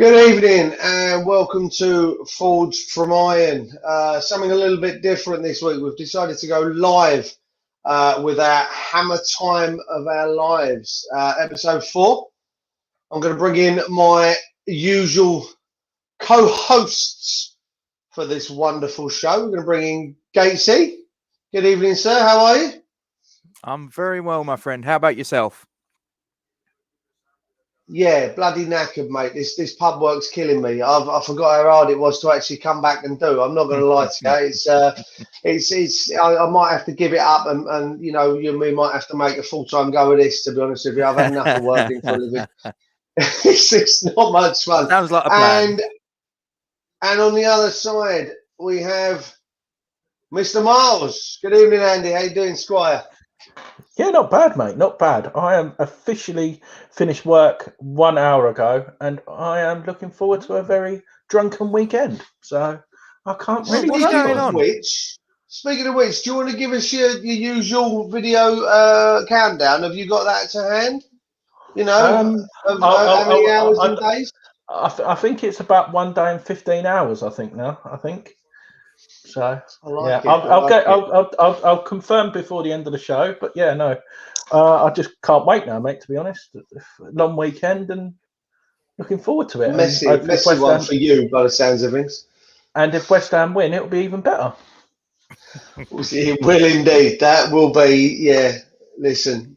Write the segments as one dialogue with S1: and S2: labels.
S1: Good evening and welcome to Forged from Iron. Something a little bit different this week. We've decided to go live with our Hammer Time of Our Lives, episode 4. I'm going to bring in my usual co-hosts for this wonderful show. We're going to bring in Gatesy. Good evening, sir. How are you?
S2: I'm very well, my friend. How about yourself?
S1: Yeah, bloody knackered, mate. This pub work's killing me. I forgot how hard it was to actually come back and do. I'm not going to lie to you. I might have to give it up, and you know, you and me might have to make a full-time go of this. To be honest with you, I've had enough of working for a living. It's not much fun.
S2: Sounds like a plan.
S1: And on the other side, we have Mr. Miles. Good evening, Andy. How you doing, Squire?
S3: Yeah, not bad, mate. Not bad. I am officially finished work 1 hour ago, and I am looking forward to a very drunken weekend. So I can't really.
S2: What's going on?
S1: Speaking of which, do you want to give us your usual video countdown? Have you got that to hand? You know, how many hours and days?
S3: I think it's about 1 day and 15 hours. I think now. So I'll confirm before the end of the show. But yeah, no, I just can't wait now, mate. To be honest, long weekend and looking forward to it.
S1: Messy one for you, by the sounds of things.
S3: And if West Ham win, it'll be even better.
S1: It will indeed. That will be. Yeah, listen,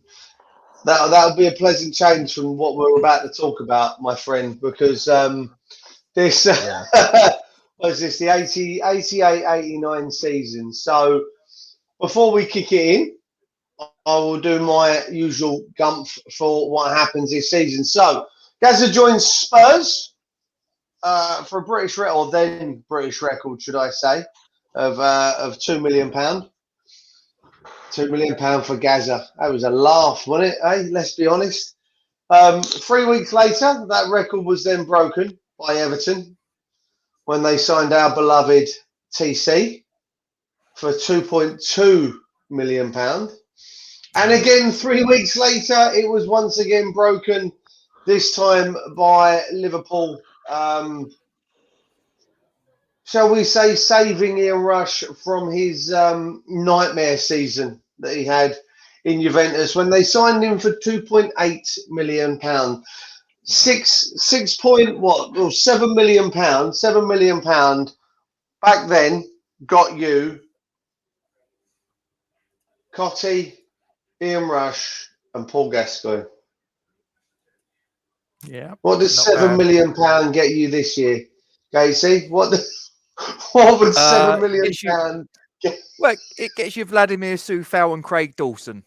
S1: that'll be a pleasant change from what we're about to talk about, my friend, because this. Was this the 88-89 season? So before we kick it in, I will do my usual gump for what happens this season. So Gazza joins Spurs for a British record, or then British record, should I say, of £2 million. £2 million for Gazza. That was a laugh, wasn't it? Eh? Let's be honest. 3 weeks later, that record was then broken by Everton when they signed our beloved TC for £2.2 million. And again, 3 weeks later, it was once again broken, this time by Liverpool. Shall we say, saving Ian Rush from his nightmare season that he had in Juventus when they signed him for £2.8 million. £7 million back then got you Cotty, Ian Rush, and Paul Gascoigne.
S2: Yeah.
S1: What does £7 million get you this year, Casey? What would £7 million get?
S2: Well, it gets you Vladimir Soufal and Craig Dawson,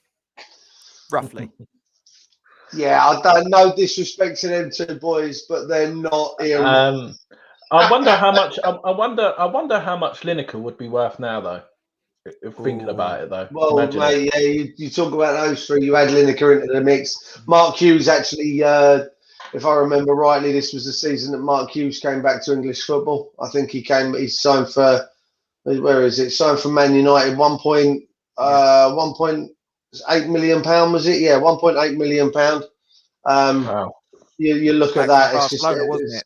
S2: roughly.
S1: Yeah, I don't know disrespect to them two boys, but they're not here.
S3: I wonder how much. I wonder how much Lineker would be worth now, though. If thinking about it, though.
S1: Well, mate, yeah, you talk about those three. You add Lineker into the mix. Mark Hughes actually, if I remember rightly, this was the season that Mark Hughes came back to English football. I think he signed for, where is it? Signed for Man United, 1.8 million pound, was it? Yeah, 1.8 million pound.
S3: Wow.
S1: You look at that. It's just
S2: wasn't it?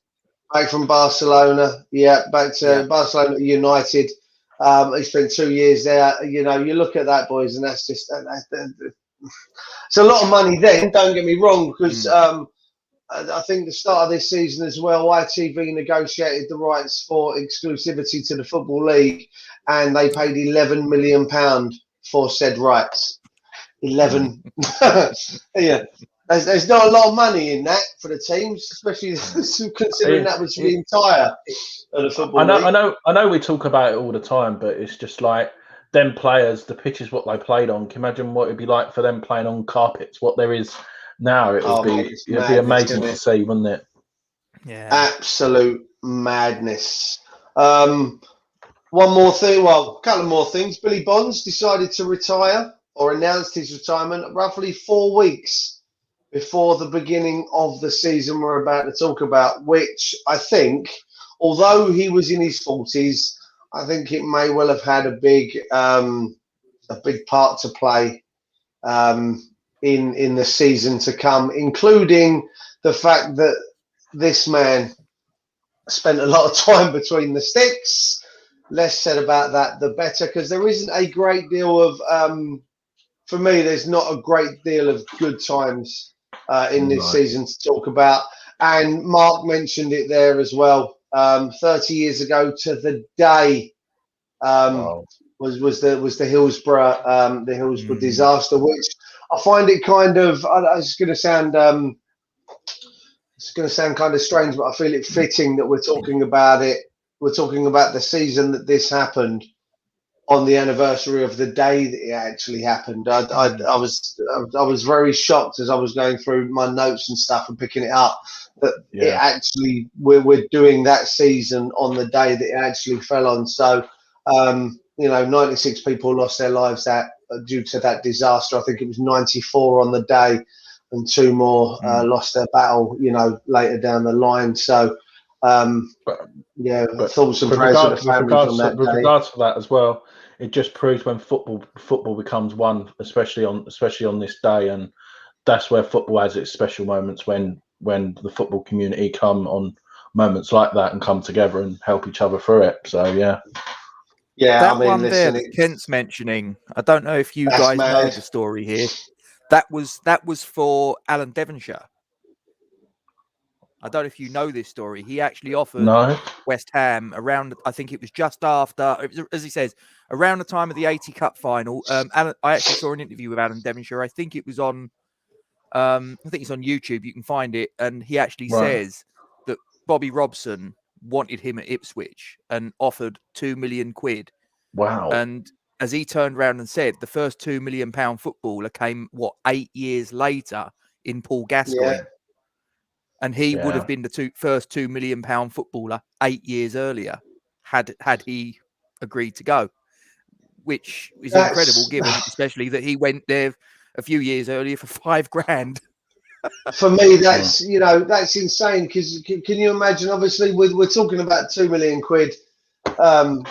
S1: back from Barcelona. Yeah, back to Barcelona United. He spent 2 years there. You know, you look at that, boys, and that's just it's a lot of money. Then, don't get me wrong, because I think the start of this season as well, ITV negotiated the rights for exclusivity to the Football League, and they paid £11 million for said rights. 11. Yeah. There's not a lot of money in that for the teams, especially considering that was the entire of the Football League.
S3: I know we talk about it all the time, but it's just like them players, the pitches what they played on. Can you imagine what it'd be like for them playing on carpets? What there is now, it'd be amazing to see, wouldn't it?
S2: Yeah,
S1: absolute madness. One more thing, well, a couple more things. Billy Bonds decided to retire or announced his retirement roughly 4 weeks before the beginning of the season we're about to talk about, which I think, although he was in his 40s, I think it may well have had a big part to play in the season to come, including the fact that this man spent a lot of time between the sticks. Less said about that, the better, because there isn't a great deal of, for me, there's not a great deal of good times in this season to talk about. And Mark mentioned it there as well. 30 years ago to the day was the Hillsborough disaster, which I find it kind of, it's going to sound kind of strange, but I feel it fitting that we're talking about it. We're talking about the season that this happened on the anniversary of the day that it actually happened. I was very shocked as I was going through my notes and stuff and picking it up that it actually we're doing that season on the day that it actually fell on. So 96 people lost their lives due to that disaster. I think it was 94 on the day, and 2 more lost their battle, later down the line. So, thoughts and prayers to the families on that day. With
S3: regards to that as well, it just proves when football becomes one, especially on this day, and that's where football has its special moments when the football community come on moments like that and come together and help each other through it. So yeah.
S1: Yeah,
S2: that one there that Kent's mentioning, I don't know if you guys know the story here. That was for Alan Devonshire. I don't know if you know this story. He actually offered West Ham around, I think it was just after, as he says, around the time of the 80 Cup final. I actually saw an interview with Alan Devonshire. I think it was on, I think it's on YouTube. You can find it. And he actually says that Bobby Robson wanted him at Ipswich and offered £2 million.
S3: Wow.
S2: And as he turned around and said, the first £2 million footballer came, 8 years later in Paul Gascoigne. Yeah. And he would have been the first £2 million footballer 8 years earlier had he agreed to go, which is incredible, given especially that he went there a few years earlier for $5,000.
S1: For me, that's insane. Because can you imagine? Obviously, we're talking about £2 million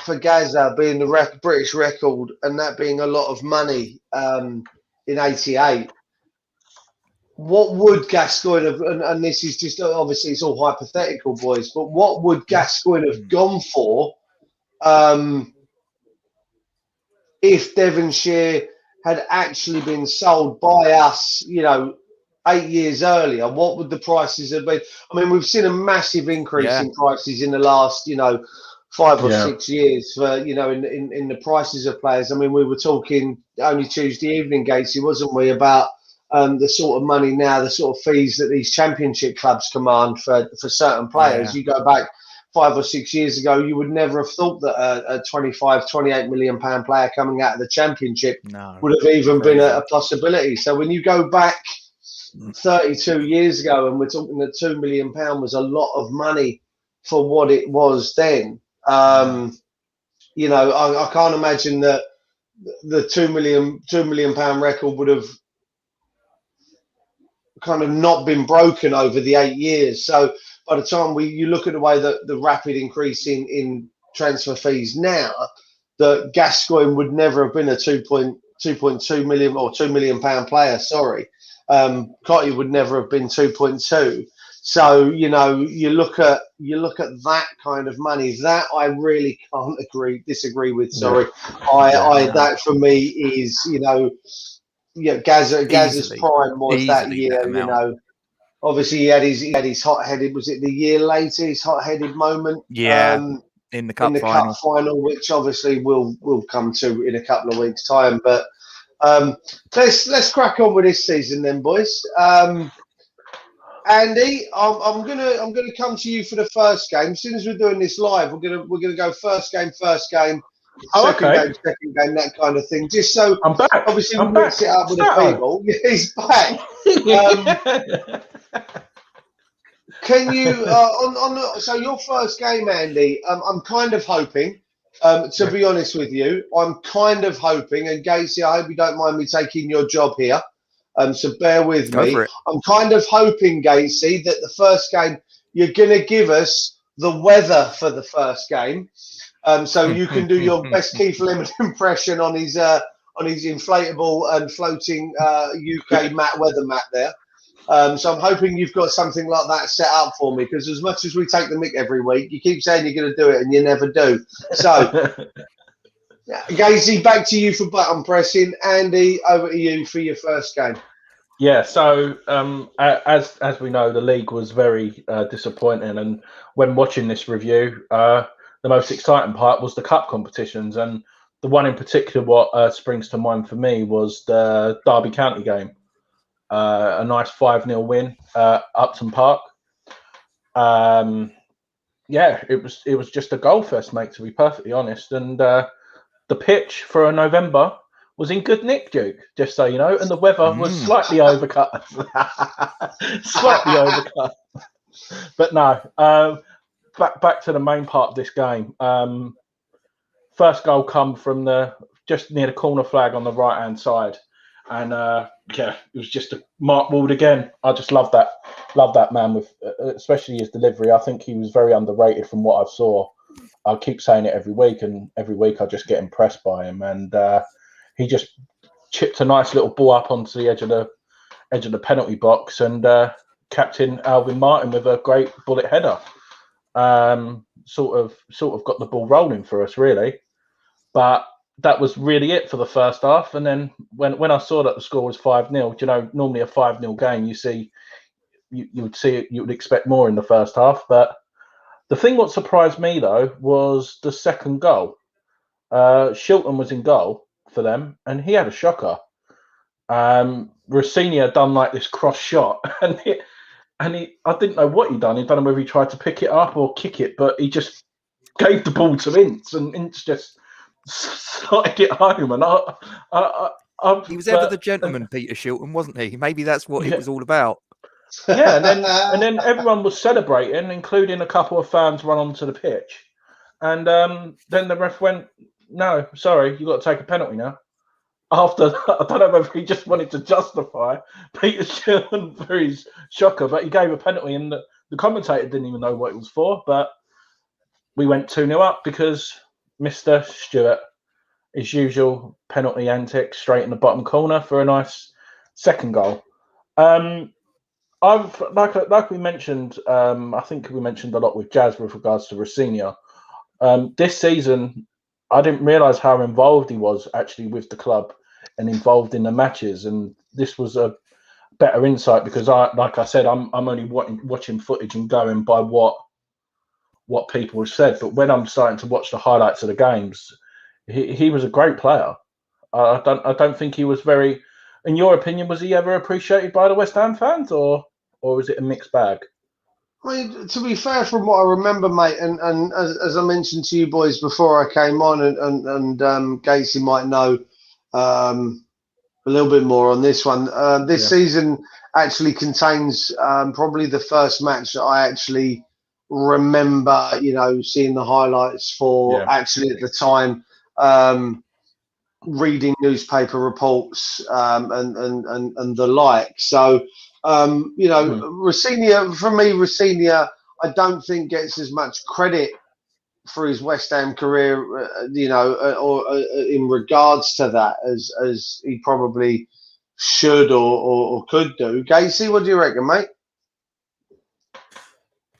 S1: for Gaza being the British record, and that being a lot of money in '88. What would Gascoigne have, and this is just, obviously it's all hypothetical, boys, but what would Gascoigne have gone for if Devonshire had actually been sold by us, 8 years earlier? What would the prices have been? I mean, we've seen a massive increase in prices in the last, 5 or 6 years for, in the prices of players. I mean, we were talking only Tuesday evening, Gatesy, wasn't we, about the sort of money now, the sort of fees that these championship clubs command for certain players. You go back 5 or 6 years ago, you would never have thought that a 25, 28 million pound player coming out of the championship would have even been a possibility. So when you go back 32 years ago and we're talking that £2 million was a lot of money for what it was then, I can't imagine that the £2 million record would have kind of not been broken over the 8 years. So by the time you look at the way that the rapid increase in transfer fees now, that Gascoigne would never have been a 2.2 million or £2 million player. Sorry, Cotty would never have been 2.2. So you look at that kind of money that I really can't disagree with. Sorry, that for me is Gaza's prime was that year. Obviously he had his hot-headed. Was it the year later? His hot-headed moment.
S2: In the cup
S1: final, which obviously we'll come to in a couple of weeks' time. But let's crack on with this season then, boys. Andy, I'm gonna come to you for the first game. As soon as we're doing this live, we're gonna go first game. Second game, that kind of thing. Just so
S3: I'm back.
S1: Obviously, we mix it up with the people. He's back. Can you so your first game, Andy? I'm kind of hoping, to be honest with you, I'm kind of hoping, and Gatesy, I hope you don't mind me taking your job here. So bear with me. I'm kind of hoping, Gatesy, that the first game you're going to give us the weather for the first game. So you can do your best Keith Lemon impression on his inflatable and floating UK weather map there. So I'm hoping you've got something like that set up for me, because as much as we take the mick every week, you keep saying you're going to do it and you never do. So, Gatesy, back to you for button pressing. Andy, over to you for your first game.
S3: Yeah, so as we know, the league was very disappointing, and when watching this review, the most exciting part was the cup competitions, and the one in particular what springs to mind for me was the Derby County game, a nice 5-0 win Upton Park. Yeah, it was just a goal fest, mate, to be perfectly honest, and the pitch for a November was in good nick, Duke, just so you know, and the weather was slightly overcut. Slightly overcut. But no, back to the main part of this game. First goal come from just near the corner flag on the right-hand side. And yeah, it was just a Mark Ward again. I just love that man, with especially his delivery. I think he was very underrated from what I saw. I keep saying it every week, and every week I just get impressed by him. And he just chipped a nice little ball up onto the edge of the penalty box, and Captain Alvin Martin with a great bullet header, sort of got the ball rolling for us, really. But that was really it for the first half. And then when I saw that the score was 5-0, you know, normally a 5-0 game, you would expect more in the first half. But the thing what surprised me though was the second goal. Shilton was in goal for them, and he had a shocker. Rossini had done like this cross shot, and he I didn't know what he'd done. He don't know whether he tried to pick it up or kick it, but he just gave the ball to Ince, and Ince just slotted it home. And
S2: he was ever the gentleman, Peter Shilton, wasn't he? Maybe that's what it was all about.
S3: Yeah, and then everyone was celebrating, including a couple of fans run onto the pitch, and then the ref went, "No, sorry, you got to take a penalty now." After, I don't know whether he just wanted to justify Peter Shilton for his shocker, but he gave a penalty, and the commentator didn't even know what it was for. But we went 2-0 up because Mr. Stewart, his usual penalty antics, straight in the bottom corner for a nice second goal. I've like we mentioned, I think we mentioned a lot with Jazz with regards to Rossini. This season, I didn't realise how involved he was actually with the club and involved in the matches, and this was a better insight because like I said, I'm only watching footage and going by what people have said. But when I'm starting to watch the highlights of the games, he was a great player. I don't think he was very. In your opinion, was he ever appreciated by the West Ham fans, or was it a mixed bag?
S1: I mean, to be fair, from what I remember, mate, and as I mentioned to you boys before I came on, and Gatesy might know a little bit more on this one. This season actually contains probably the first match that I actually remember, you know, seeing the highlights for. Actually, at the time, reading newspaper reports and the like. So. You know, Rossini, for me, I don't think gets as much credit for his West Ham career, you know, or in regards to that as he probably should or could do. Gatesy, what do you reckon, mate?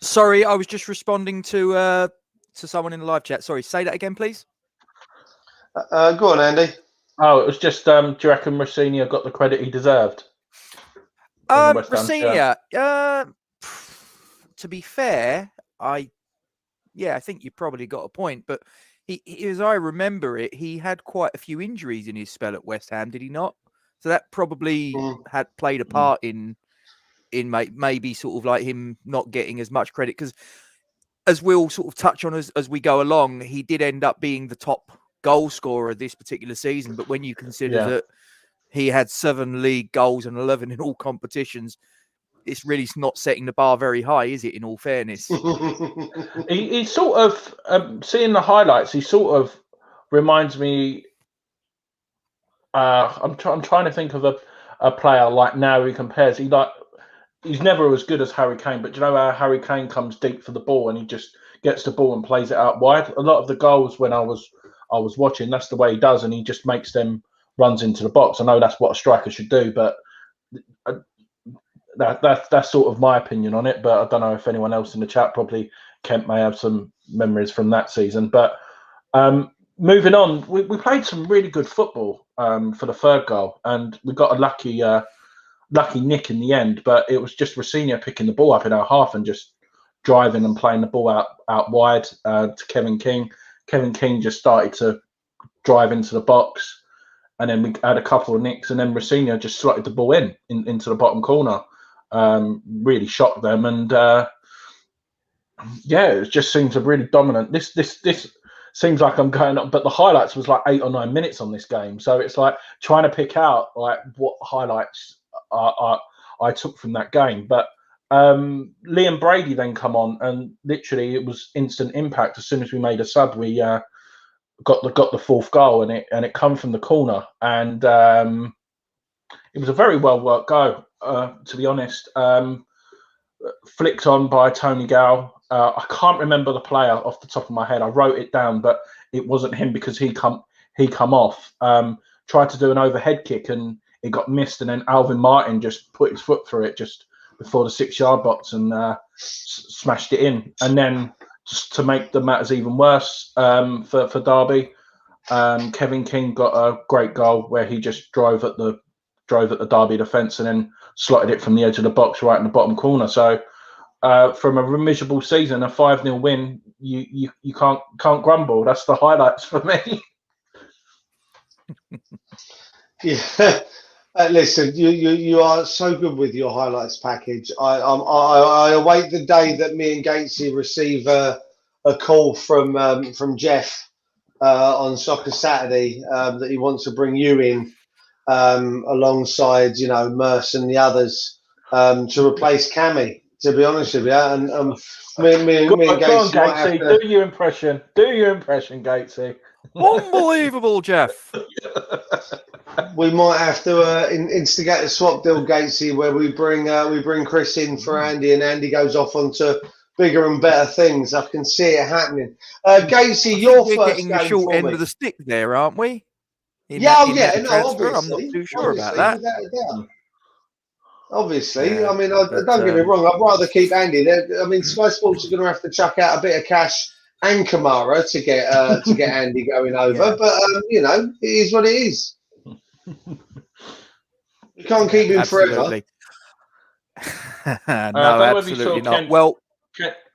S2: Sorry, I was just responding to someone in the live chat. Sorry, say that again, please.
S1: Go on, Andy.
S3: Oh, it was just, do you reckon Rossini got the credit he deserved?
S2: Rossini, to be fair, I think you probably got a point, but he, as I remember it, he had quite a few injuries in his spell at West Ham, did he not? So that probably had played a part in maybe sort of like him not getting as much credit, because as we'll sort of touch on as we go along, he did end up being the top goal scorer this particular season. But when you consider that he had 7 league goals and 11 in all competitions, it's really not setting the bar very high, is it, in all fairness?
S3: he sort of, seeing the highlights, he sort of reminds me, I'm trying to think of a player like now who compares. He's never as good as Harry Kane, but do you know how Harry Kane comes deep for the ball and he just gets the ball and plays it out wide? A lot of the goals when I was watching, that's the way he does, and he just makes them runs into the box. I know that's what a striker should do, but that's sort of my opinion on it. But I don't know if anyone else in the chat, probably Kent, may have some memories from that season. But moving on, we played some really good football for the third goal, and we got a lucky nick in the end. But it was just Rosenior picking the ball up in our half and just driving and playing the ball out wide to Kevin King. Kevin King just started to drive into the box, and then we had a couple of nicks, and then Rosenior just slotted the ball into the bottom corner. Really shocked them, and it just seems a really dominant. This seems like I'm going up, but the highlights was like 8 or 9 minutes on this game, so it's like trying to pick out like what highlights I took from that game. But Liam Brady then come on, and literally it was instant impact. As soon as we made a sub, we got the fourth goal, and it come from the corner, and it was a very well worked goal, to be honest. Flicked on by Tony Gow. I can't remember the player off the top of my head. I wrote it down, but it wasn't him because he come off. Tried to do an overhead kick and it got missed, and then Alvin Martin just put his foot through it just before the 6-yard box and smashed it in. And then just to make the matters even worse for Derby, Kevin King got a great goal where he just drove at the Derby defence and then slotted it from the edge of the box right in the bottom corner. So from a miserable season, a 5-0 win, you can't grumble. That's the highlights for me.
S1: Yeah. Listen, you are so good with your highlights package. I await the day that me and Gatesy receive a call from Jeff on Soccer Saturday that he wants to bring you in alongside Merce and the others to replace Cammy. To be honest with you, and me and Gatesy
S3: go on, Gatesy. Do your impression, Gatesy.
S2: Unbelievable, Jeff.
S1: We might have to instigate a swap deal, Gatesy, where we bring Chris in for Andy, and Andy goes off onto bigger and better things. I can see it happening. Gatesy, your first
S2: getting the short end of the stick there, aren't we?
S1: Obviously.
S2: I'm not too sure about that.
S1: Obviously, I mean, don't get me wrong. I'd rather keep Andy. I mean, Sky Sports are going to have to chuck out a bit of cash and Kamara to get Andy going over. Yeah. But it is what it is. You can't keep him forever.
S2: No, absolutely not.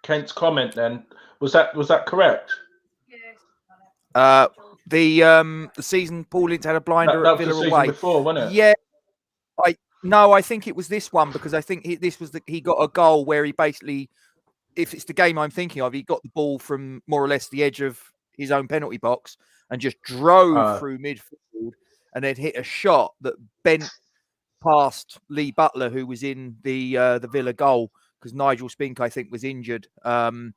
S3: Kent's comment then was that correct?
S2: The season Paul Ince had a blinder at Villa away
S3: before, wasn't it?
S2: Yeah, I think it was this one, because I think he got a goal where he basically, if it's the game I'm thinking of, he got the ball from more or less the edge of his own penalty box and just drove through midfield and then hit a shot that bent past Lee Butler, who was in the Villa goal, because Nigel Spink, I think, was injured. And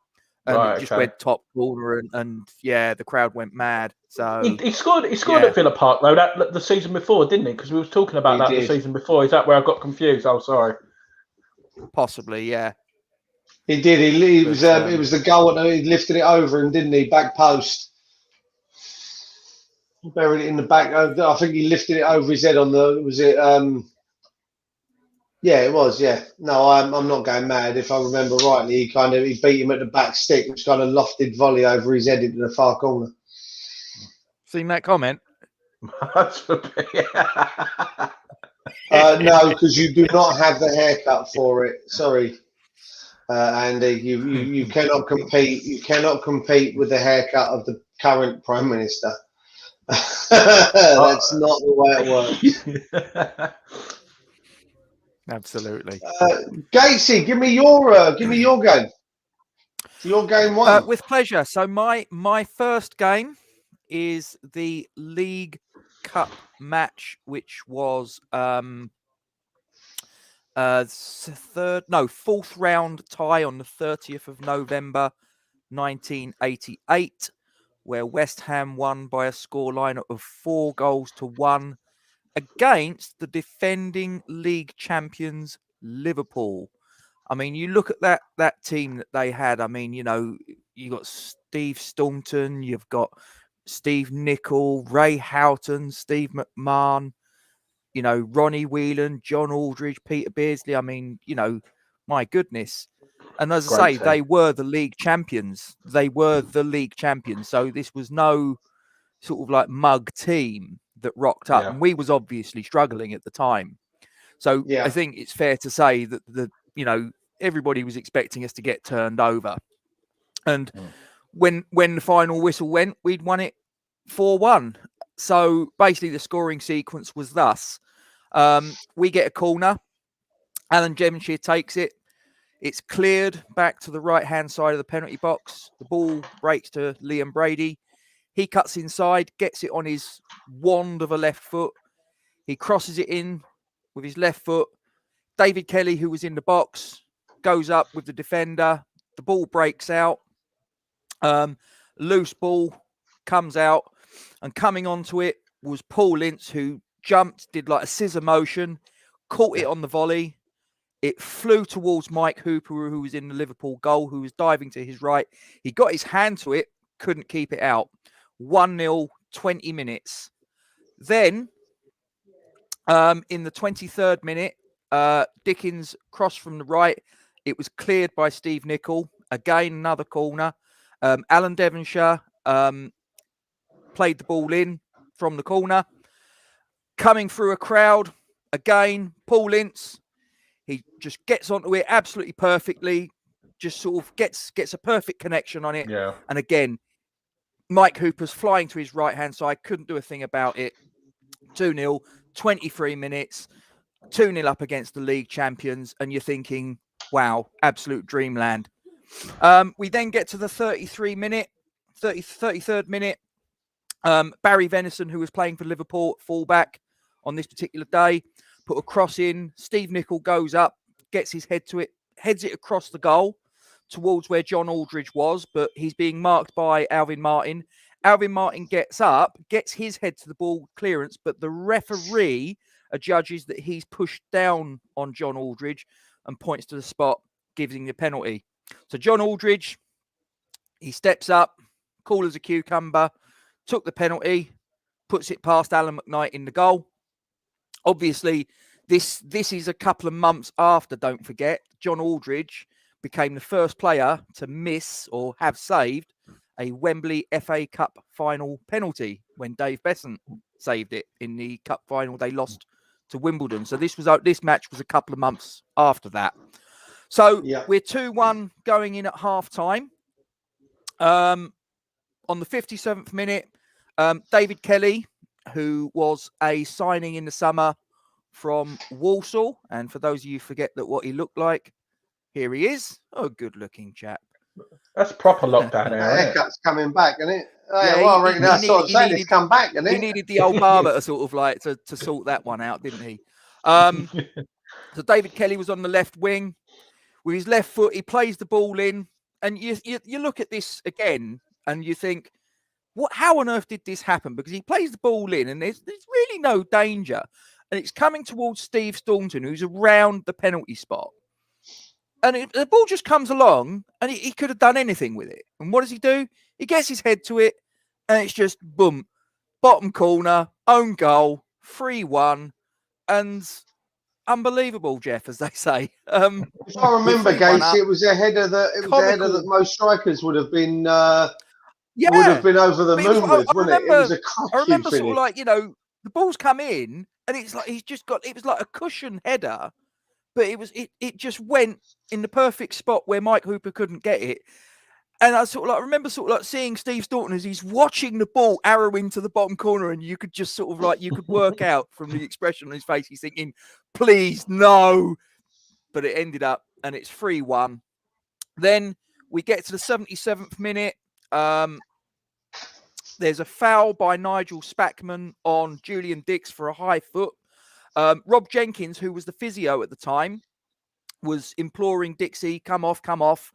S2: it just went top corner, and the crowd went mad. So
S3: he scored at Villa Park though the season before, didn't he? Because we were talking about the season before. Is that where I got confused? Oh, sorry.
S2: Possibly, yeah.
S1: He did. It was the goal, and he lifted it over him, didn't he? Back post. He buried it in the back. I think he lifted it over his head on the. Was it? Yeah, it was. Yeah, no, I'm not going mad. If I remember rightly, he beat him at the back stick, which kind of lofted volley over his head into the far corner.
S2: Seen that comment?
S1: No, because you do not have the haircut for it. Sorry, Andy. You cannot compete. You cannot compete with the haircut of the current Prime Minister. That's not the way it works.
S2: Absolutely.
S1: Gatesy, give me your game. Your game one.
S2: With pleasure. So my first game is the League Cup match, which was fourth round tie on the 30th of November 1988, where West Ham won by a scoreline of 4-1 against the defending league champions Liverpool. I mean, you look at that team that they had. I mean, you got Steve Staunton, you've got Steve Nicol, Ray Houghton, Steve McMahon, You know, Ronnie Whelan, John Aldridge, Peter Beardsley. I mean, you know, my goodness. And as I say, they were the league champions. They were the league champions. So this was no sort of like mug team that rocked up. And we was obviously struggling at the time. So I think it's fair to say that everybody was expecting us to get turned over. And when the final whistle went, we'd won it 4-1. So basically the scoring sequence was thus. We get a corner. Alan Devonshire takes it. It's cleared back to the right-hand side of the penalty box. The ball breaks to Liam Brady. He cuts inside, gets it on his wand of a left foot. He crosses it in with his left foot. David Kelly, who was in the box, goes up with the defender. The ball breaks out. Loose ball comes out. And coming onto it was Paul Ince, who jumped, did like a scissor motion, caught it on the volley. It flew towards Mike Hooper, who was in the Liverpool goal, who was diving to his right. He got his hand to it, couldn't keep it out. 1-0, 20 minutes. Then, in the 23rd minute, Dickens crossed from the right. It was cleared by Steve Nicol. Again, another corner. Alan Devonshire played the ball in from the corner. Coming through a crowd, again, Paul Ince. He just gets onto it absolutely perfectly, just sort of gets a perfect connection on it.
S3: Yeah.
S2: And again, Mike Hooper's flying to his right-hand side, couldn't do a thing about it. 2-0, 23 minutes, 2-0 up against the league champions. And you're thinking, wow, absolute dreamland. We then get to the 33rd minute. Barry Venison, who was playing for Liverpool at fullback on this particular day, put a cross in. Steve Nicol goes up, gets his head to it, heads it across the goal towards where John Aldridge was, but he's being marked by Alvin Martin. Alvin Martin gets up, gets his head to the ball clearance, but the referee judges that he's pushed down on John Aldridge and points to the spot, giving the penalty. So John Aldridge, he steps up, cool as a cucumber, took the penalty, puts it past Alan McKnight in the goal. Obviously, this is a couple of months after, don't forget, John Aldridge became the first player to miss or have saved a Wembley FA Cup final penalty when Dave Besant saved it in the cup final. They lost to Wimbledon. So this match was a couple of months after that. So we're 2-1 going in at half time. On the 57th minute, David Kelly, who was a signing in the summer from Walsall. And for those of you who forget what he looked like, here he is. Oh, good-looking chap.
S3: That's proper lockdown now, isn't it?
S1: Haircut's coming back, isn't it?
S2: Yeah,
S1: well, I reckon that's sort of saying it's come back, isn't it?
S2: He needed the old barber to sort of like to sort that one out, didn't he? So David Kelly was on the left wing. With his left foot, he plays the ball in. And you look at this again and you think, how on earth did this happen? Because he plays the ball in and there's really no danger. And it's coming towards Steve Staunton, who's around the penalty spot. And the ball just comes along and he could have done anything with it. And what does he do? He gets his head to it and it's just, boom, bottom corner, own goal, 3-1. And unbelievable, Jeff, as they say.
S1: If I remember, Gatesy, it was ahead of that most strikers would have been would have been over the moon with, wouldn't it? It was a
S2: I remember finish. Sort of like, the ball's come in and it's like it was like a cushion header, but it just went in the perfect spot where Mike Hooper couldn't get it. And I remember seeing Steve Staunton as he's watching the ball arrow into the bottom corner, and you could just sort of like, you could work out from the expression on his face, he's thinking, please, no. But it ended up, and it's 3-1. Then we get to the 77th minute. There's a foul by Nigel Spackman on Julian Dix for a high foot. Rob Jenkins, who was the physio at the time, was imploring Dixie, come off.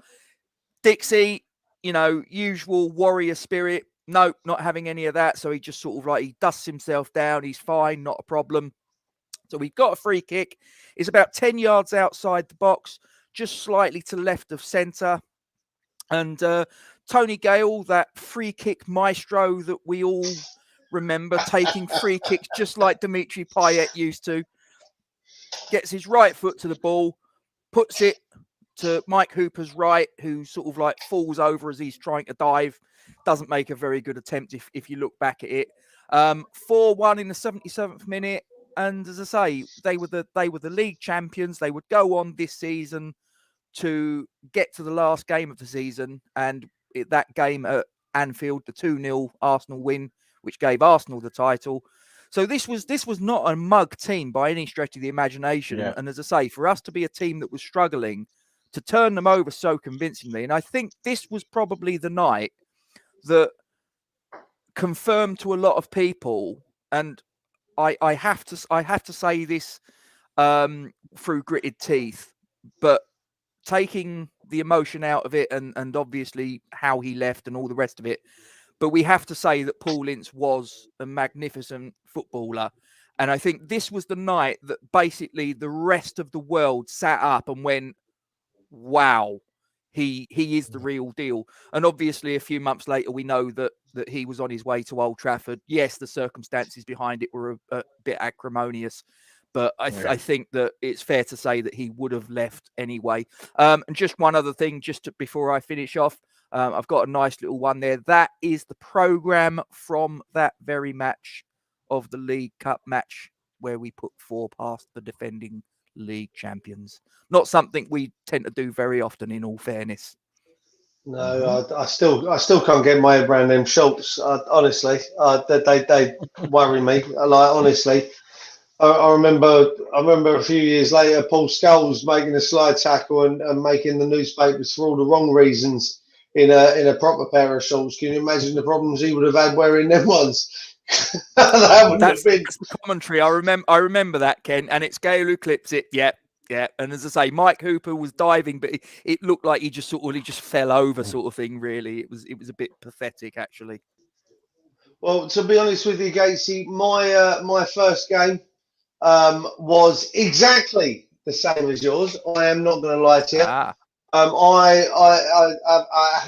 S2: Dixie, usual warrior spirit. No, not having any of that. So he just sort of like, he dusts himself down. He's fine, not a problem. So we've got a free kick. It's about 10 yards outside the box, just slightly to left of centre. And Tony Gale, that free kick maestro that we all remember taking free kicks just like Dimitri Payet used to. Gets his right foot to the ball, puts it to Mike Hooper's right, who sort of like falls over as he's trying to dive. Doesn't make a very good attempt if you look back at it. 4-1 in the 77th minute. And as I say, they were the league champions. They would go on this season to get to the last game of the season. And that game at Anfield, the 2-0 Arsenal win, which gave Arsenal the title. So this was not a mug team by any stretch of the imagination.
S3: Yeah.
S2: And as I say, for us to be a team that was struggling, to turn them over so convincingly, and I think this was probably the night that confirmed to a lot of people, and I have to say this through gritted teeth, but taking the emotion out of it and obviously how he left and all the rest of it. But we have to say that Paul Ince was a magnificent footballer. And I think this was the night that basically the rest of the world sat up and went, wow, he is the real deal. And obviously a few months later, we know that he was on his way to Old Trafford. Yes, the circumstances behind it were a bit acrimonious, but I think that it's fair to say that he would have left anyway. And just one other thing, before I finish off, I've got a nice little one there. That is the programme from that very match of the League Cup match where we put 4 past the defending league champions. Not something we tend to do very often, in all fairness.
S1: No, I still can't get my head around them Schultz. Honestly, they worry me. Like, honestly, I remember a few years later, Paul Scholes making a slide tackle and making the newspapers for all the wrong reasons in a proper pair of shorts. Can you imagine the problems he would have had wearing them ones?
S2: That's the commentary. I remember that, Ken, and it's Gale who clips it. Yeah. And as I say, Mike Hooper was diving, but it looked like he just fell over, sort of thing. Really, it was a bit pathetic, actually.
S1: Well, to be honest with you, Gatesy, my first game was exactly the same as yours. I am not going to lie to you. I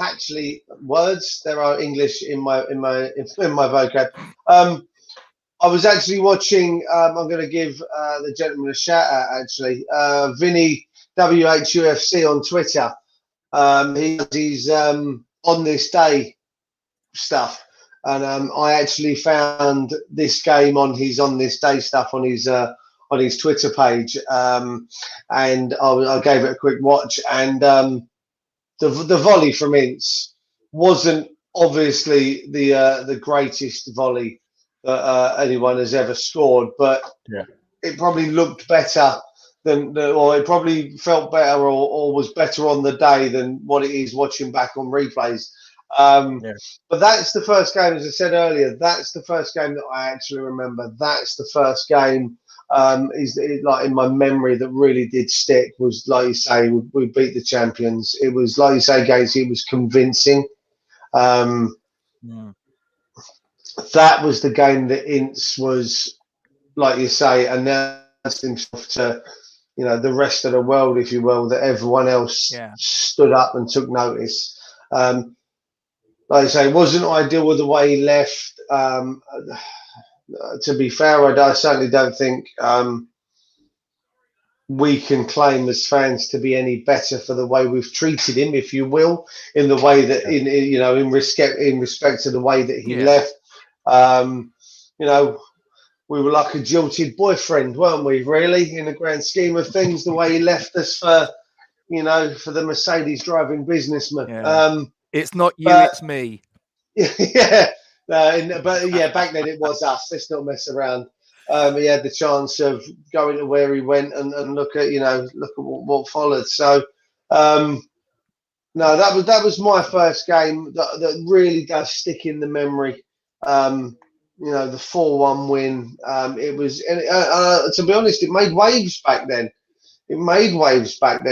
S1: actually, words, there are English in my vocab. I was actually watching, I'm going to give the gentleman a shout out, actually, Vinny WHUFC on Twitter. He's on this day stuff. And I actually found this game on his on this day stuff on his Twitter page, and I gave it a quick watch. And the volley from Ince wasn't obviously the greatest volley that anyone has ever scored, but it probably looked better or it probably felt better or was better on the day than what it is watching back on replays. But that's the first game, as I said earlier, that's the first game that I actually remember. That's the first game like in my memory that really did stick. Was, like you say, we beat the champions. It was, like you say, Gates, it was convincing. That was the game that Ince was, like you say, announced himself to, the rest of the world, if you will, that everyone else stood up and took notice. Like I say, it wasn't ideal with the way he left. To be fair, I certainly don't think we can claim as fans to be any better for the way we've treated him, if you will, in the way that in respect to the way that he left. We were like a jilted boyfriend, weren't we? Really, in the grand scheme of things, the way he left us for the Mercedes driving businessman.
S2: It's not you, it's me.
S1: Back then it was us. Let's not mess around. He had the chance of going to where he went and look at what followed. So no, that was my first game that really does stick in the memory. The 4-1 win. It was, to be honest, it made waves back then.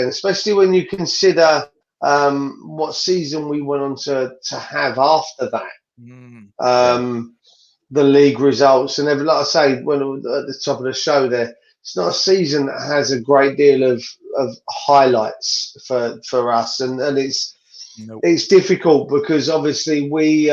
S1: Especially when you consider what season we went on to have after that. The league results and everything. Like I say, when at the top of the show there, it's not a season that has a great deal of highlights for us, and it's difficult because obviously we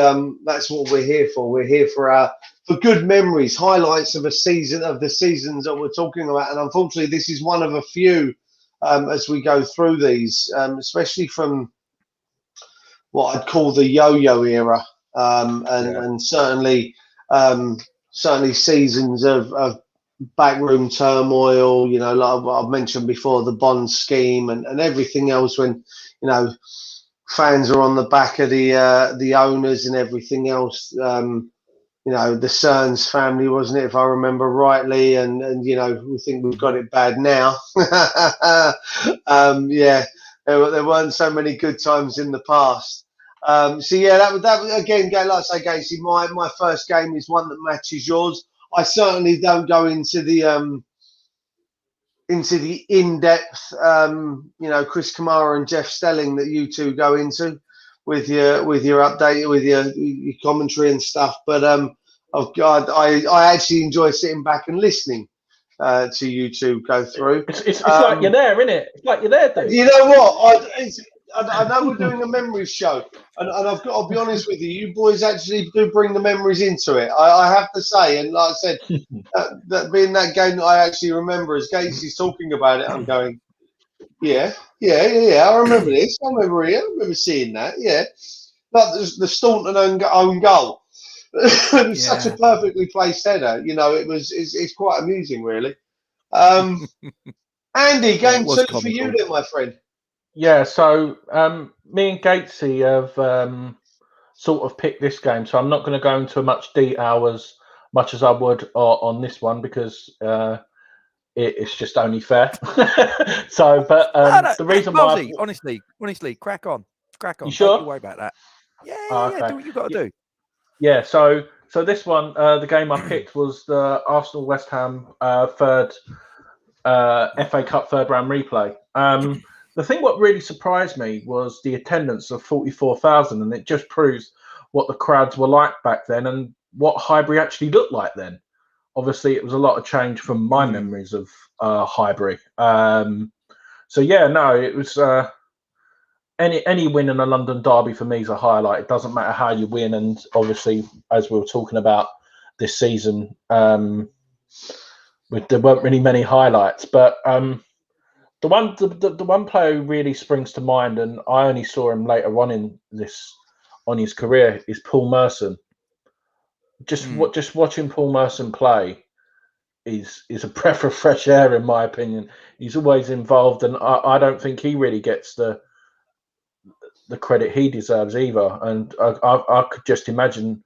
S1: that's what we're here for. We're here for good memories, highlights of the seasons that we're talking about. And unfortunately, this is one of a few as we go through these, especially from what I'd call the yo-yo era, and certainly seasons of backroom turmoil. You know, like I've mentioned before, the Bond scheme and everything else. When fans are on the back of the owners and everything else. The Cerns family, wasn't it, if I remember rightly? And we think we've got it bad now. There weren't so many good times in the past. That again, like I say, Gatesy, my first game is one that matches yours. I certainly don't go into the in-depth, Chris Kamara and Jeff Stelling that you two go into with your update, with your commentary and stuff. But I actually enjoy sitting back and listening to you two go through.
S3: It's like you're there, isn't it? It's like you're there, dude.
S1: You know what? I know we're doing a memories show, and I'll be honest with you. You boys actually do bring the memories into it. I have to say, and like I said, that being that game that I actually remember, as Gatesy's talking about it, I'm going, yeah. I remember this. I remember seeing that. Yeah, like the Staunton own goal. It was such a perfectly placed header. It's quite amusing, really. Andy, game 2 for you then, my friend.
S3: Yeah, so me and Gatesy have sort of picked this game, so I'm not going to go into much detail as much as I would on this one because it's just only fair. The reason why,
S2: honestly, crack on.
S3: You sure?
S2: Don't worry about that. Yeah,
S3: okay.
S2: Do what you got to do.
S3: Yeah, so this one, the game I picked was the Arsenal West Ham third FA Cup third round replay. The thing what really surprised me was the attendance of 44,000, and it just proves what the crowds were like back then and what Highbury actually looked like then. Obviously, it was a lot of change from my memories of Highbury. It was any win in a London derby for me is a highlight. It doesn't matter how you win, and obviously, as we were talking about this season, there weren't really many highlights, but the one player who really springs to mind, and I only saw him later on on his career, is Paul Merson. Just watching Paul Merson play is a breath of fresh air, in my opinion. He's always involved, and I don't think he really gets the credit he deserves either. And I could just imagine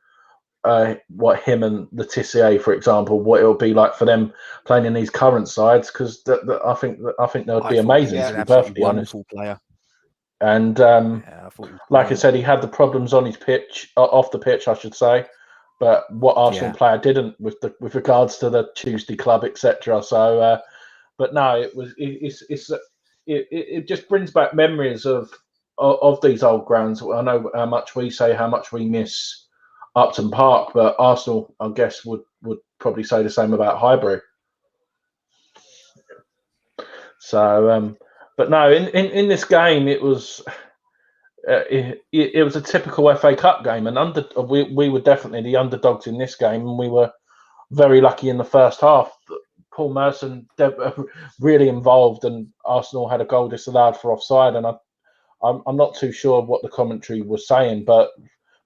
S3: what him and the Tissier, for example, what it'll be like for them playing in these current sides, because I think they would be amazing, to be perfectly honest.
S2: Player.
S3: And like I said, he had the problems on his pitch, off the pitch, I should say. But what Arsenal player didn't with regards to the Tuesday club, etc. So, but no, it just brings back memories of these old grounds. I know how much we miss Upton Park, but Arsenal, I guess, would probably say the same about Highbury. So, but no, in this game, it was a typical FA Cup game, and we were definitely the underdogs in this game, and we were very lucky in the first half. Paul Merson really involved, and Arsenal had a goal disallowed for offside, and I'm not too sure what the commentary was saying, but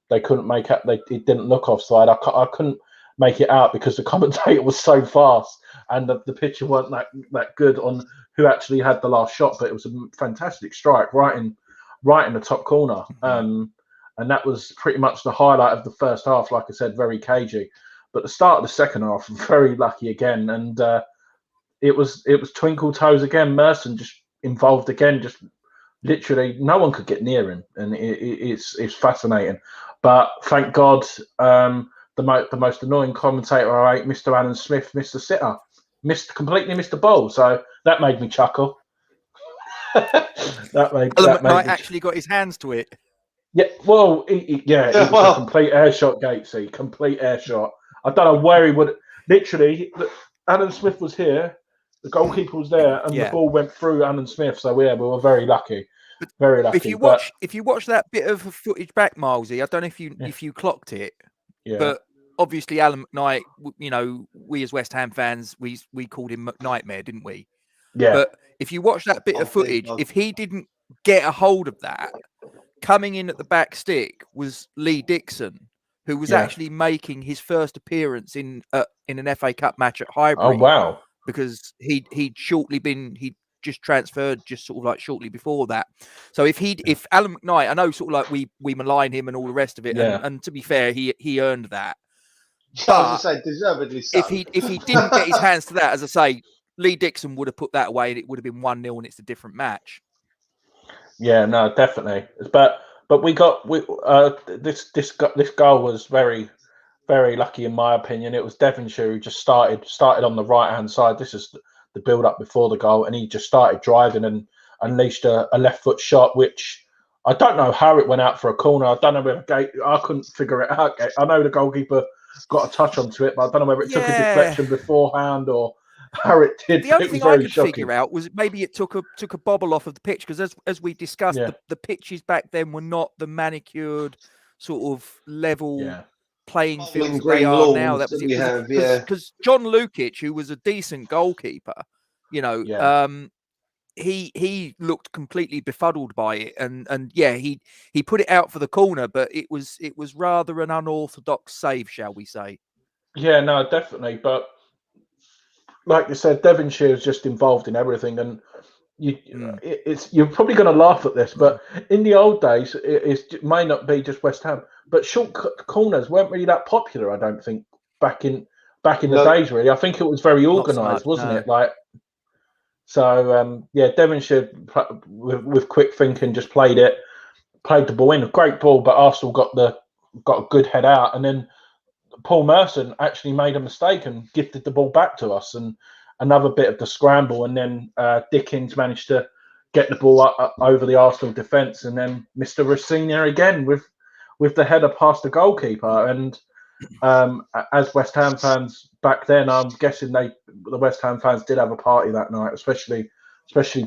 S3: they couldn't make out. It didn't look offside. I couldn't make it out because the commentator was so fast, and the picture weren't that good on who actually had the last shot. But it was a fantastic strike right in the top corner, and that was pretty much the highlight of the first half. Like I said, very cagey. But the start of the second half, very lucky again, and it was twinkle toes again. Merson just involved again, just literally no one could get near him, and it's fascinating. But thank God, the most annoying commentator I hate, Mr. Alan Smith, missed the sitter, completely missed the ball. So that made me chuckle. that made
S2: actually got his hands to it.
S3: Yeah, well, it was a complete air shot, Gatesy. Complete air shot. I don't know where he would. Literally, Alan Smith was here, the goalkeeper was there, and the ball went through Alan Smith. So we were very lucky. Very lucky.
S2: If you watch that bit of footage back, Milesy, I don't know if you clocked it, but obviously Alan McKnight, we as West Ham fans, we called him McNightmare, didn't we?
S3: Yeah.
S2: But if you watch that bit of footage, if he didn't get a hold of that, coming in at the back stick was Lee Dixon, who was actually making his first appearance in an FA Cup match at Highbury.
S3: Oh wow!
S2: Because he'd just transferred just sort of like shortly before that. So if Alan McKnight, I know sort of like we malign him and all the rest of it, and to be fair, he earned that.
S1: But I was going to say, deservedly so.
S2: If he didn't get his hands to that, as I say, Lee Dixon would have put that away, and it would have been 1-0, and it's a different match.
S3: Yeah, no, definitely. But this goal was very, very lucky in my opinion. It was Devonshire who just started on the right hand side. This is the build up before the goal, and he just started driving and unleashed a left foot shot, which I don't know how it went out for a corner. I don't know whether I couldn't figure it out. I know the goalkeeper got a touch onto it, but I don't know whether it took a deflection beforehand or how it did.
S2: The only thing I could figure out was maybe it took a bobble off of the pitch, because as we discussed, the pitches back then were not the manicured sort of level playing fields they are now. That was it. Because John Lukic, who was a decent goalkeeper, he looked completely befuddled by it, and he put it out for the corner, but it was rather an unorthodox save, shall we say?
S3: Yeah, no, definitely. But like you said, Devonshire is just involved in everything, and you're probably going to laugh at this, but in the old days, it may not be just West Ham, but short corners weren't really that popular. I don't think back in the days. Really, I think it was very organised, wasn't it? Like, so Devonshire with quick thinking just played the ball in, a great ball, but Arsenal got a good head out, and then Paul Merson actually made a mistake and gifted the ball back to us, and another bit of the scramble, and then Dickens managed to get the ball up over the Arsenal defence, and then Mr. Rossini again with the header past the goalkeeper. And as West Ham fans back then, I'm guessing the West Ham fans did have a party that night, especially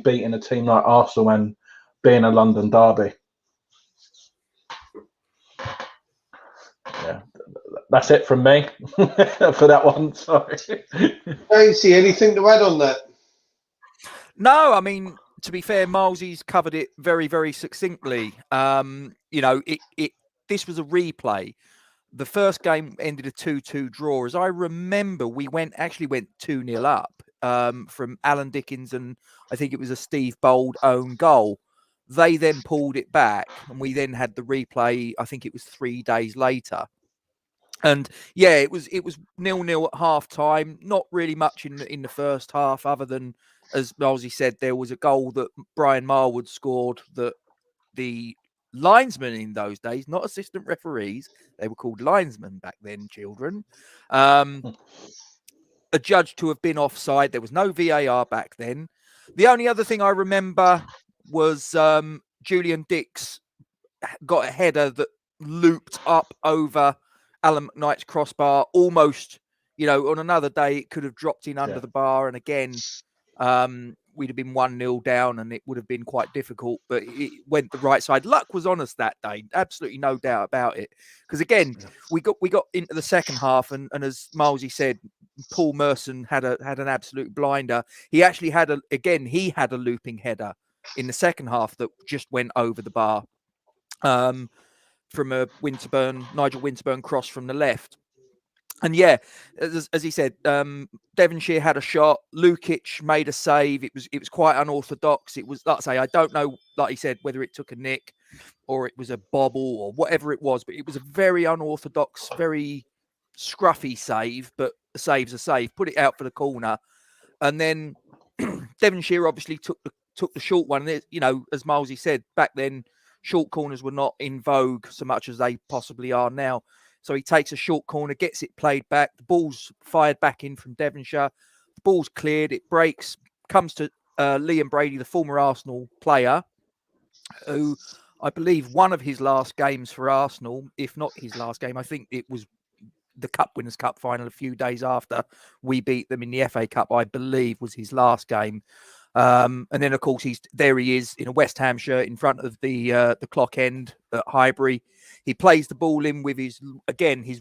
S3: beating a team like Arsenal and being a London derby. Yeah, that's it from me for that one. Sorry.
S1: Don't see anything to add on that.
S2: No, I mean, to be fair, Milesy's covered it very, very succinctly. This was a replay. The first game ended a 2-2 draw. As I remember, we went 2-0 up from Alan Dickens, and I think it was a Steve Bold own goal. They then pulled it back, and we then had the replay. I think it was 3 days later. And it was 0-0 at half time. Not really much in the first half, other than, as Milesy said, there was a goal that Brian Marwood scored that the linesmen in those days, not assistant referees, they were called linesmen back then, children, adjudged to have been offside. There was no VAR back then. The only other thing I remember was Julian Dix got a header that looped up over Alan McKnight's crossbar, almost, on another day it could have dropped in under the bar, and again we'd have been 1-0 down, and it would have been quite difficult, but it went the right side. Luck was on us that day, absolutely no doubt about it, because again we got into the second half, and as Milesy said, Paul Merson had an absolute blinder. He actually had a looping header in the second half that just went over the bar from a Nigel Winterburn cross from the left. And as he said, Devonshire had a shot. Lukic made a save. It was quite unorthodox. It was, like I say, I don't know, like he said, whether it took a nick or it was a bobble or whatever it was, but it was a very unorthodox, very scruffy save. But a save's a save. Put it out for the corner, and then Devonshire obviously took the short one. And as Milesy said, back then short corners were not in vogue so much as they possibly are now. So he takes a short corner, gets it played back. The ball's fired back in from Devonshire. The ball's cleared. It breaks, comes to Liam Brady, the former Arsenal player, who I believe one of his last games for Arsenal, if not his last game, I think it was the Cup Winners' Cup final a few days after we beat them in the FA Cup, I believe was his last game. And then, of course, he is in a West Ham shirt in front of the clock end at Highbury. He plays the ball in with his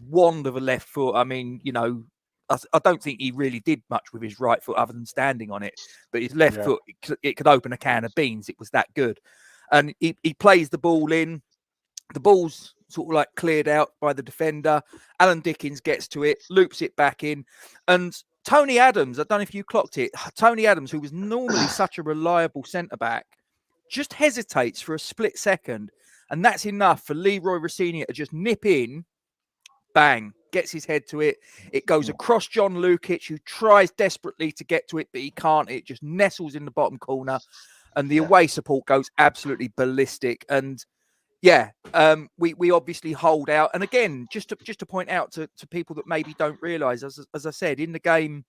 S2: wand of a left foot. I mean, I don't think he really did much with his right foot other than standing on it. But his left foot, it could open a can of beans. It was that good. And he plays the ball in. The ball's sort of like cleared out by the defender. Alan Dickens gets to it, loops it back in. And Tony Adams, I don't know if you clocked it. Tony Adams, who was normally such a reliable centre-back, just hesitates for a split second. And that's enough for Leroy Rossini to just nip in, bang, gets his head to it. It goes across John Lukic, who tries desperately to get to it, but he can't. It just nestles in the bottom corner. And the away support goes absolutely ballistic. And we obviously hold out. And again, just to point out to people that maybe don't realise, as I said, in the game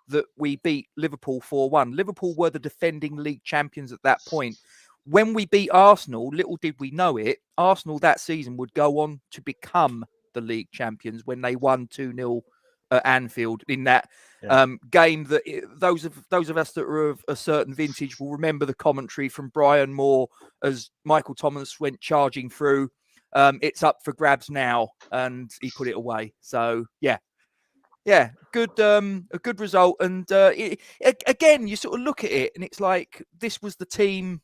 S2: that we beat Liverpool 4-1, Liverpool were the defending league champions at that point. When we beat Arsenal, little did we know it, Arsenal that season would go on to become the league champions when they won 2-0 at Anfield in that game that those of us that are of a certain vintage will remember the commentary from Brian Moore as Michael Thomas went charging through. It's up for grabs now, and he put it away. So good, a good result. And again, you sort of look at it, and it's like this was the team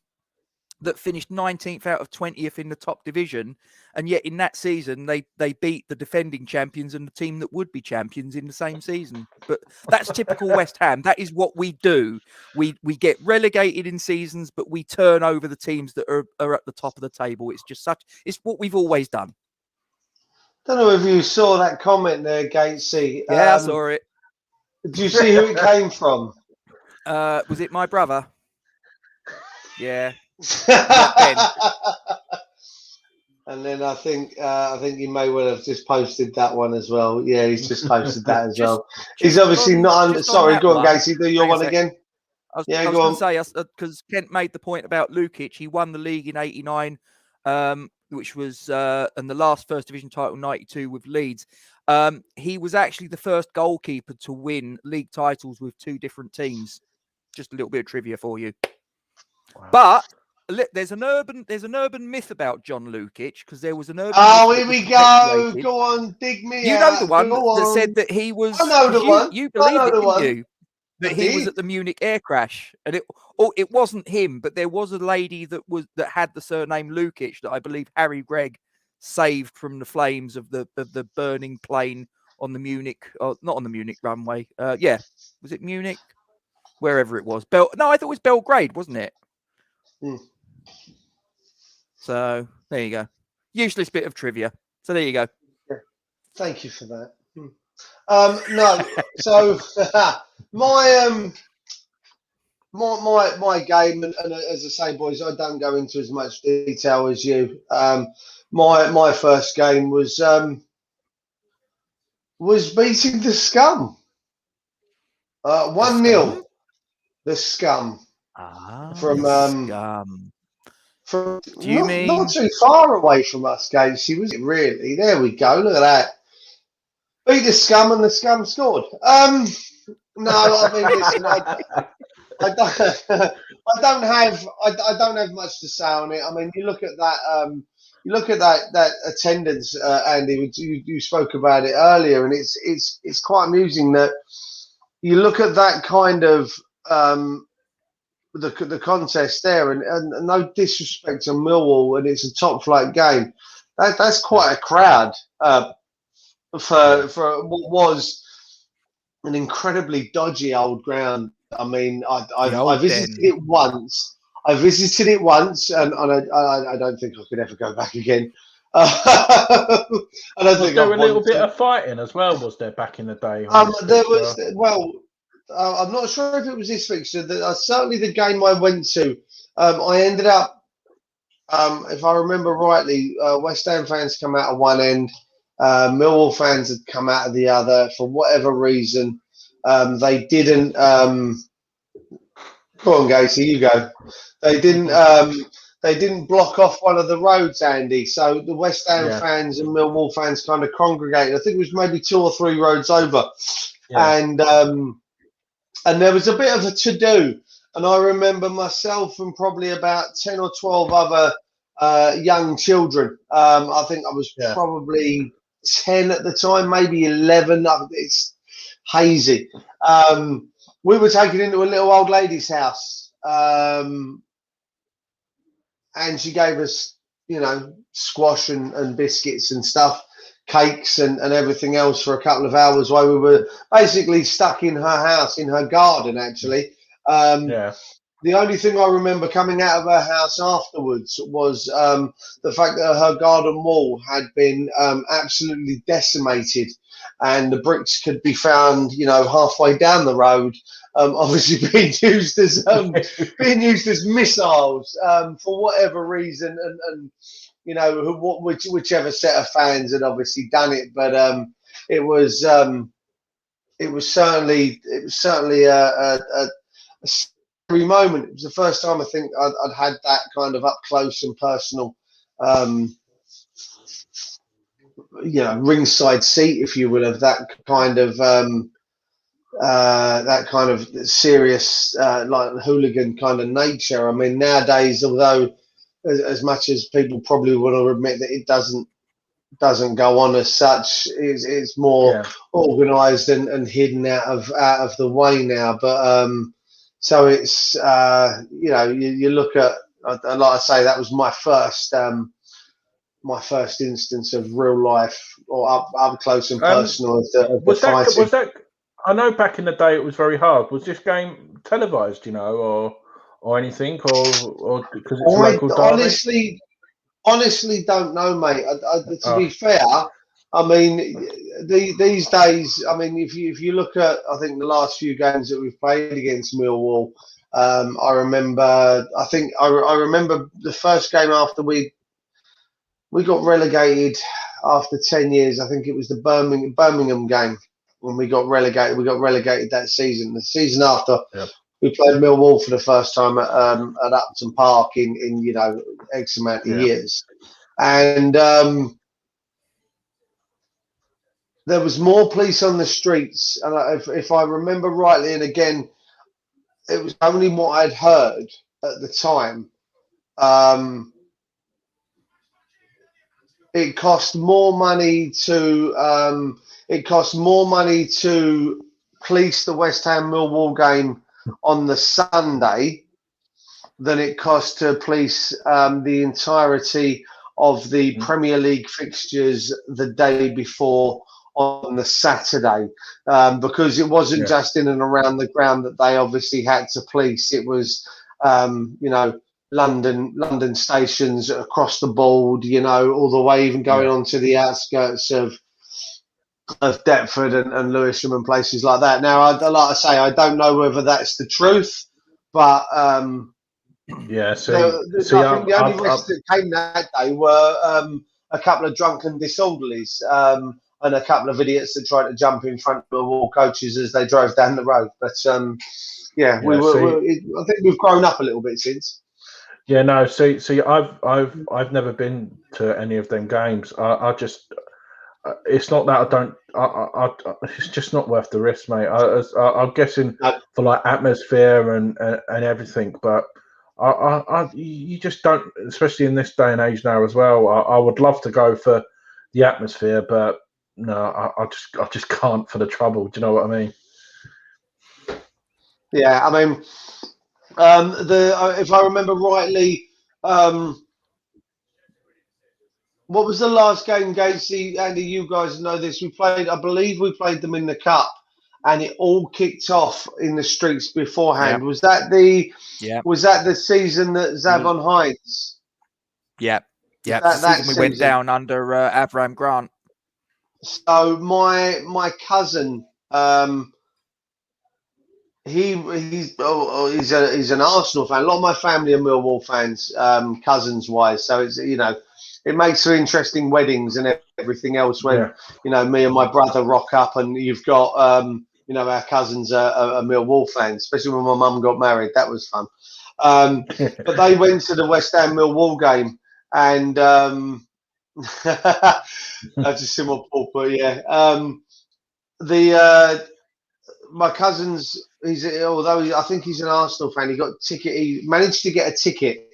S2: that finished 19th out of 20th in the top division, and yet in that season they beat the defending champions and the team that would be champions in the same season. But that's typical West Ham. That is what we do. We get relegated in seasons, but we turn over the teams that are at the top of the table. It's what we've always done.
S1: Don't know if you saw that comment there, Gatesy.
S2: Yeah, I saw it.
S1: Did you see who it came from?
S2: Was it my brother? Yeah.
S1: And then I think he may well have just posted that one as well. Yeah, he's just posted that as well. He's obviously not under. Sorry, go on, Gatesy. Do your one again.
S2: I was going to say, because Kent made the point about Lukic. He won the league in '89, which was and the last First Division title '92 with Leeds. He was actually the first goalkeeper to win league titles with two different teams. Just a little bit of trivia for you. Wow. But there's an urban myth about John Lukic, because there was an urban.
S1: Oh, here we go. Go on, dig me.
S2: You know the one that said that he was.
S1: I know the one.
S2: You believed it, didn't you? That he was at the Munich air crash, and it wasn't him, but there was a lady that had the surname Lukic that I believe Harry Gregg saved from the flames of the burning plane on the Munich, not on the Munich runway. Was it Munich? Wherever it was. I thought it was Belgrade, wasn't it? So there you go. Useless bit of trivia. So there you go.
S1: Thank you for that. No, so my game, and as I say, boys, I don't go into as much detail as you. My first game was beating the Scum. 1-0. The Scum. From
S2: Scum.
S1: From
S2: Do you mean
S1: not too far away from us, Gatesy, was it really? There we go. Look at that. Beat the Scum, and the Scum scored. No, I mean, listen, I don't have much to say on it. I mean, you look at that attendance, Andy. You spoke about it earlier, and it's quite amusing that you look at that kind of the contest there, and no disrespect to Millwall, and it's a top flight game. That's quite a crowd for what was an incredibly dodgy old ground. I mean, I visited it once. And I don't think I could ever go back again. I don't think
S3: there were a little bit of fighting as well, was there, back in the day?
S1: There was. Well, I'm not sure if it was this fixture. Certainly the game I went to, I ended up, if I remember rightly, West Ham fans come out of one end, Millwall fans had come out of the other. For whatever reason, they didn't. Go on, Gatesy, you go. They didn't block off one of the roads, Andy. So the West Ham fans and Millwall fans kind of congregated. I think it was maybe 2 or 3 roads over, and there was a bit of a to-do. and I remember myself and probably about 10 or 12 other young children. I think I was probably 10 at the time, maybe 11. It's hazy. We were taken into a little old lady's house, and she gave us, squash and biscuits and stuff, cakes and everything else for a couple of hours while we were basically stuck in her house, in her garden, actually. The only thing I remember coming out of her house afterwards was the fact that her garden wall had been absolutely decimated, and the bricks could be found, halfway down the road, obviously being used as missiles for whatever reason, and whichever set of fans had obviously done it, but it was certainly a moment. It was the first time I think I'd had that kind of up close and personal, ringside seat, if you will, of that kind of serious, like hooligan kind of nature. I mean, nowadays, although as much as people probably want to admit that it doesn't go on as such, it's more organised and hidden out of the way now. But so it's you look at, like I say, that was my first instance of real life or up close and personal.
S3: Was that? I know back in the day it was very hard. Was this game televised, or anything, or because it's a local derby?
S1: Honestly, don't know, mate. To be fair, I mean, these days, I mean, if you look at, I think the last few games that we've played against Millwall, I remember the first game after we got relegated after 10 years. I think it was the Birmingham game when we got relegated. We got relegated that season. The season after, we played Millwall for the first time at Upton Park in X amount of years, and there was more police on the streets. And if I remember rightly, and again, it was only what I'd heard at the time. It cost more money to police the West Ham Millwall game on the Sunday than it cost to police the entirety of the Premier League fixtures the day before on the Saturday, because it wasn't just in and around the ground that they obviously had to police. It was, London stations across the board, all the way even going on to the outskirts of Deptford and Lewisham and places like that. Now, like I say, I don't know whether that's the truth, but I think the only risks that came that day were a couple of drunken disorderlies and a couple of idiots that tried to jump in front of the wall coaches as they drove down the road. But I think we've grown up a little bit since.
S3: Yeah, no. See, I've never been to any of them games. I just, it's not that I don't. It's just not worth the risk, mate. I'm guessing for like atmosphere and everything, but you just don't, especially in this day and age now as well. I would love to go for the atmosphere, but no, I just can't for the trouble. Do you know what I mean?
S1: Yeah, I mean. If I remember rightly, what was the last game, Gatesy? Andy, you guys know this. I believe we played them in the cup, and it all kicked off in the streets beforehand. Was that the season that Zavon Hines?
S2: Yeah. The season we went down under Avram Grant.
S1: So my cousin. He's an Arsenal fan. A lot of my family are Millwall fans, cousins wise. So it's it makes for interesting weddings and everything else when me and my brother rock up and you've got our cousins are Millwall fans. Especially when my mum got married, that was fun. But they went to the West Ham Millwall game and that's a similar pulpit, my cousin's. I think he's an Arsenal fan. He managed to get a ticket,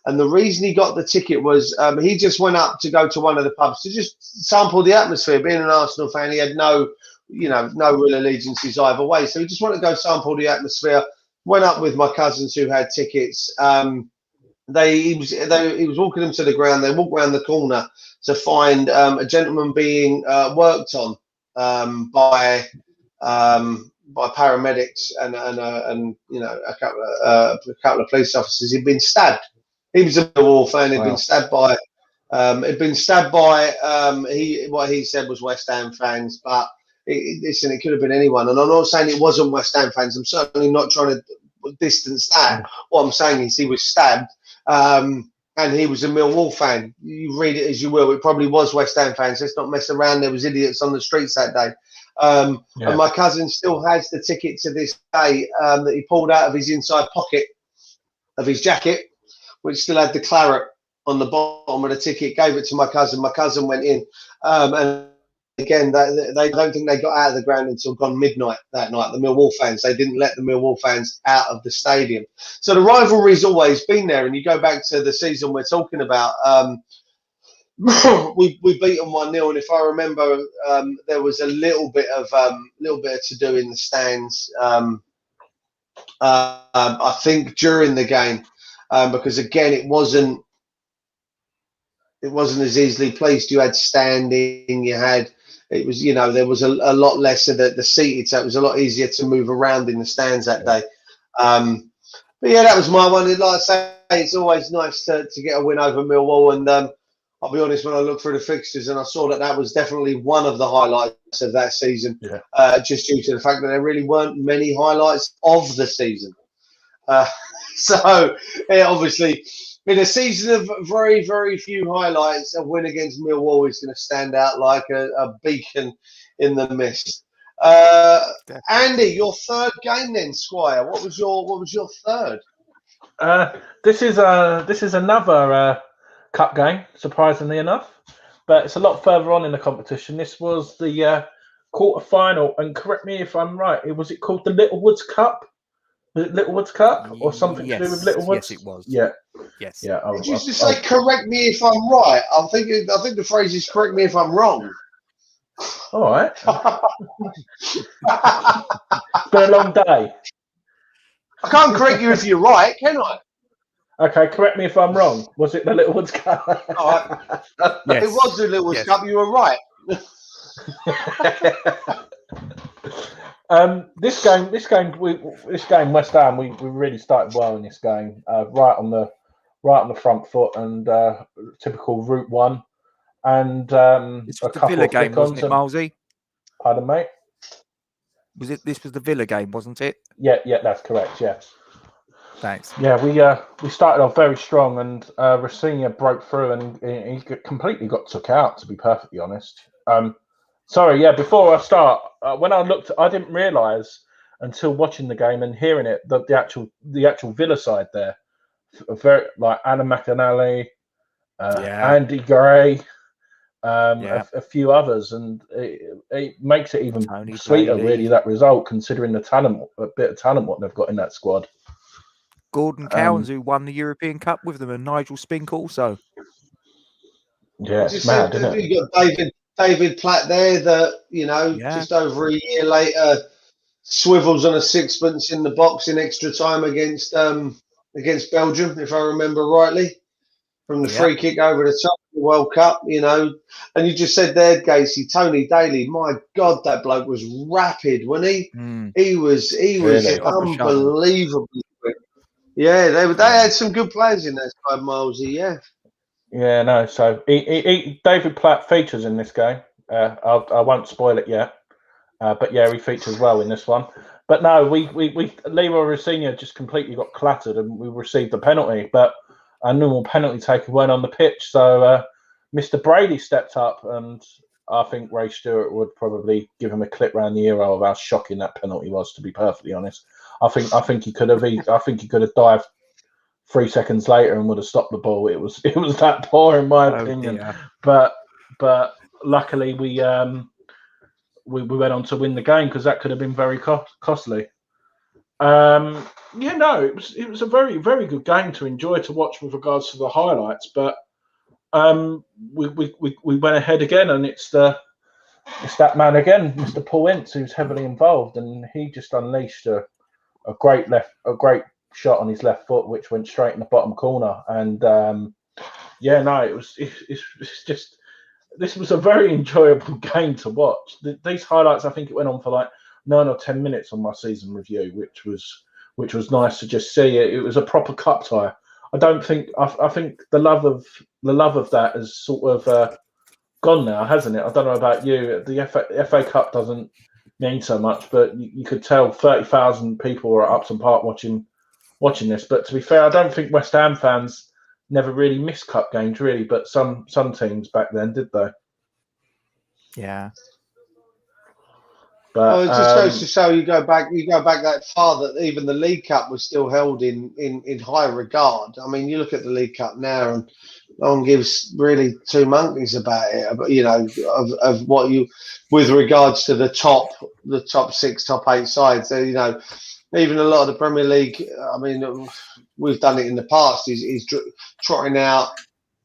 S1: and the reason he got the ticket was he just went up to go to one of the pubs to just sample the atmosphere. Being an Arsenal fan, he had no real allegiances either way, so he just wanted to go sample the atmosphere. Went up with my cousins who had tickets. He was walking them to the ground. They walked around the corner to find a gentleman being worked on by paramedics and a couple of police officers. He'd been stabbed. He was a Millwall fan. He'd been stabbed by. What he said was West Ham fans, but listen, it could have been anyone. And I'm not saying it wasn't West Ham fans. I'm certainly not trying to distance that. What I'm saying is he was stabbed. And he was a Millwall fan. You read it as you will. It probably was West Ham fans. Let's not mess around. There was idiots on the streets that day. And my cousin still has the ticket to this day that he pulled out of his inside pocket of his jacket, which still had the claret on the bottom of the ticket. Gave it to my cousin. My cousin went in. And again, they don't think they got out of the ground until gone midnight that night. The Millwall fans, they didn't let the Millwall fans out of the stadium. So the rivalry's always been there. And you go back to the season we're talking about. We beat them 1-0, and if I remember, there was a little bit of to do in the stands. I think during the game, because again, it wasn't as easily placed. You had standing, there was a lot less of the seated, so it was a lot easier to move around in the stands that day. But yeah, that was my one. Like I say, it's always nice to get a win over Millwall, and I'll be honest, when I looked through the fixtures and I saw that was definitely one of the highlights of that season, just due to the fact that there really weren't many highlights of the season. So obviously, in a season of very, very few highlights, a win against Millwall is going to stand out like a beacon in the mist. Andy, your third game then, Squire. What was your third?
S3: This is another cup game, surprisingly enough, but it's a lot further on in the competition. This was the quarter-final, and correct me if I'm right, was it called the Littlewoods Cup? Was it Littlewoods Cup or something to do with Littlewoods?
S2: Yes, it was.
S3: Yeah.
S2: Yes.
S3: Yeah.
S1: Did you just say correct me if I'm right? I think the phrase is correct me if I'm wrong.
S3: All right. It's been a long day.
S1: I can't correct you if you're right, can I?
S3: Okay, correct me if I'm wrong. Was it the Littlewoods Cup?
S1: Yes. It was the Littlewoods Cup. You were right. This game, West Ham, we really started well in this game. Right on the front foot, and typical Route 1. And
S2: this was the Villa game, wasn't it, Milesy?
S3: Pardon, mate.
S2: This was the Villa game, wasn't it?
S3: Yeah, that's correct. Yeah.
S2: Thanks.
S3: Yeah, we started off very strong, and Rosenior broke through, and he completely got took out. To be perfectly honest. Before I start, when I looked, I didn't realise until watching the game and hearing it that the actual Villa side there, very like Anna McAnally, Andy Gray, a few others, and it makes it even sweeter, really, that result, considering a bit of talent what they've got in that squad.
S2: Gordon Cowans, who won the European Cup with them, and Nigel Spink also.
S3: Yeah, it's mad, isn't it?
S1: You got David Platt there that, just over a year later swivels on a sixpence in the box in extra time against Belgium, if I remember rightly, from the free kick over the top of the World Cup, And you just said there, Gatesy, Tony Daly, my God, that bloke was rapid, wasn't he? He was really unbelievably quick. Yeah, they had some good players in that side, Milesy, yeah.
S3: Yeah, no. So David Platt features in this game. I won't spoil it yet, but yeah, he features well in this one. But no, Leroy Rosenior just completely got clattered, and we received a penalty. But our normal penalty taker weren't on the pitch, so Mr. Brady stepped up, and I think Ray Stewart would probably give him a clip round the ear of how shocking that penalty was. To be perfectly honest, I think he could have dived 3 seconds later and would have stopped the ball. It was that poor, in my opinion. Dear. But luckily we we went on to win the game, because that could have been very costly. It was a very, very good game to enjoy, to watch with regards to the highlights. But we went ahead again, and it's that man again, Mr. Paul Ince, who's heavily involved, and he just unleashed a great shot on his left foot, which went straight in the bottom corner. And this was a very enjoyable game to watch. These highlights, I think it went on for like 9 or 10 minutes on my season review, which was nice to just see. It was a proper cup tie. I think the love of that has sort of gone now, hasn't it? I don't know about you. The FA Cup doesn't mean so much, but you could tell 30,000 people were at Upton Park watching this. But to be fair, I don't think West Ham fans never really missed cup games, really. But some teams back then did, they?
S2: Yeah.
S1: But it just goes to show, you go back that far, that even the League Cup was still held in high regard. I mean, you look at the League Cup now, and no one gives really two monkeys about it. But of what you, with regards to the top 6, top 8 sides. So, even a lot of the Premier League. I mean, we've done it in the past. Is trotting out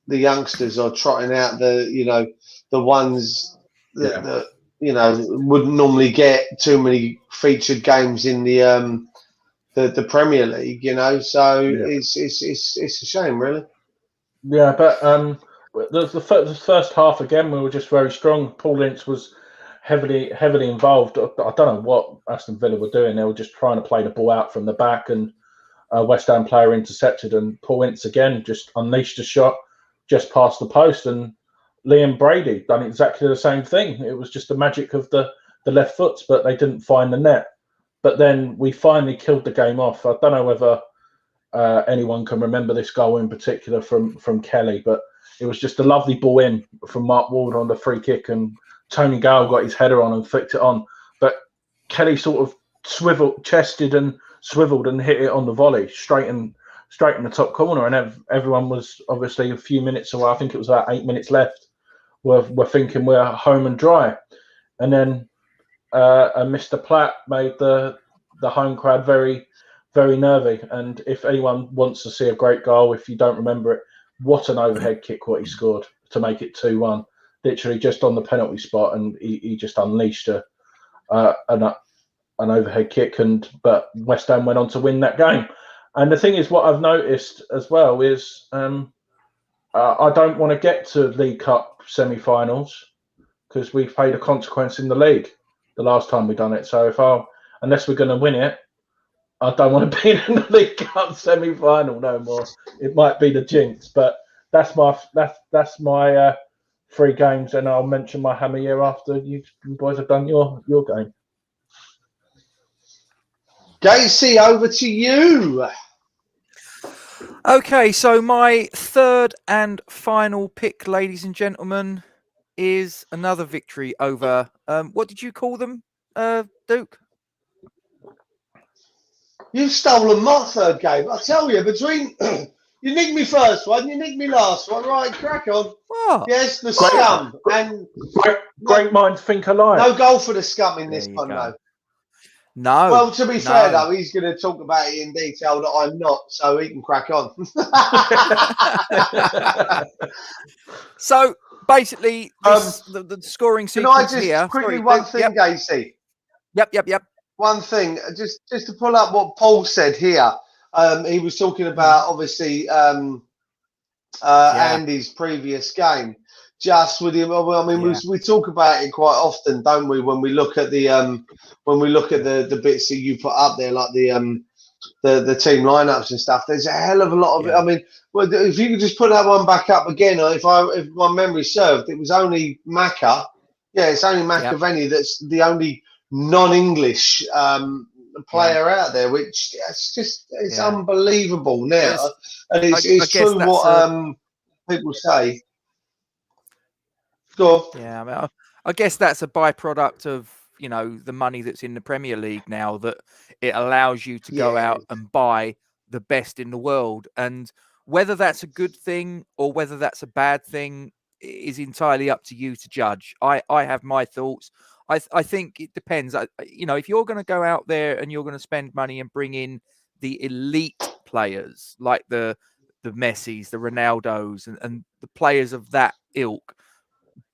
S1: the youngsters, or trotting out the ones that wouldn't normally get too many featured games in the Premier League, so it's a shame, really.
S3: Yeah, but the first half again, we were just very strong. Paul Ince was heavily involved. I don't know what Aston Villa were doing. They were just trying to play the ball out from the back, and West Ham player intercepted, and Paul Ince again just unleashed a shot just past the post, and Liam Brady done exactly the same thing. It was just the magic of the left foots, but they didn't find the net. But then we finally killed the game off. I don't know whether anyone can remember this goal in particular from Kelly, but it was just a lovely ball in from Mark Ward on the free kick, and Tony Gale got his header on and flicked it on. But Kelly sort of chested and swiveled and hit it on the volley straight in the top corner, and everyone was obviously a few minutes away. I think it was about 8 minutes left. We're thinking we're home and dry, and then Mr. Platt made the home crowd very, very nervy. And if anyone wants to see a great goal, if you don't remember it, what an overhead kick what he scored to make it 2-1, literally just on the penalty spot, and he just unleashed an overhead kick, but West Ham went on to win that game. And the thing is, what I've noticed as well is I don't want to get to League Cup semi-finals, because we've paid a consequence in the league the last time we've done it. So unless we're going to win it, I don't want to be in the League Cup semi-final no more. It might be the jinx, but that's my 3 games, and I'll mention my hammer year after you boys have done your game.
S1: Gatesy, over to you.
S2: Okay, so my third and final pick, ladies and gentlemen, is another victory over. What did you call them, Duke?
S1: You've stolen my third game. I tell you, between you nicked me first one, you nicked me last one. Right, crack on.
S2: What?
S1: Yes, the scum. And
S3: great minds think alike.
S1: No goal for the scum in this one, though.
S2: No.
S1: Well, to be fair, though, he's going to talk about it in detail that I'm not, so he can crack on.
S2: So basically, the scoring sequence here.
S1: Can I just quickly one thing, Gatesy?
S2: Yep.
S1: One thing, just to pull up what Paul said here. He was talking about obviously Andy's previous game. Just with him, I mean, we talk about it quite often, don't we? When we look at the the bits that you put up there, like the team lineups and stuff. There's a hell of a lot of it. I mean, well, if you could just put that one back up again, if my memory served, it was only Macca. Yeah, it's only Machiavelli that's the only non-English player out there, which it's unbelievable now, and it's true what people say. Go on.
S2: Yeah, I mean, I guess that's a byproduct of the money that's in the Premier League now, that it allows you to go out and buy the best in the world, and whether that's a good thing or whether that's a bad thing is entirely up to you to judge. I have my thoughts. I think it depends. You know, if you're going to go out there and you're going to spend money and bring in the elite players like the Messis, the Ronaldos, and the players of that ilk,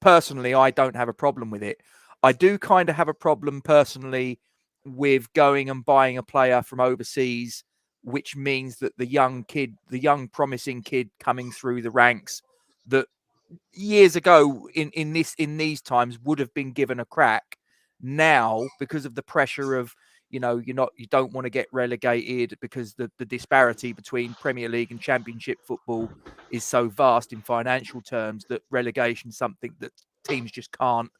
S2: personally, I don't have a problem with it. I do kind of have a problem personally with going and buying a player from overseas, which means that the young promising kid coming through the ranks that years ago in these times would have been given a crack, now because of the pressure of, you know, you don't want to get relegated because the disparity between Premier League and Championship football is so vast in financial terms that relegation is something that teams just can't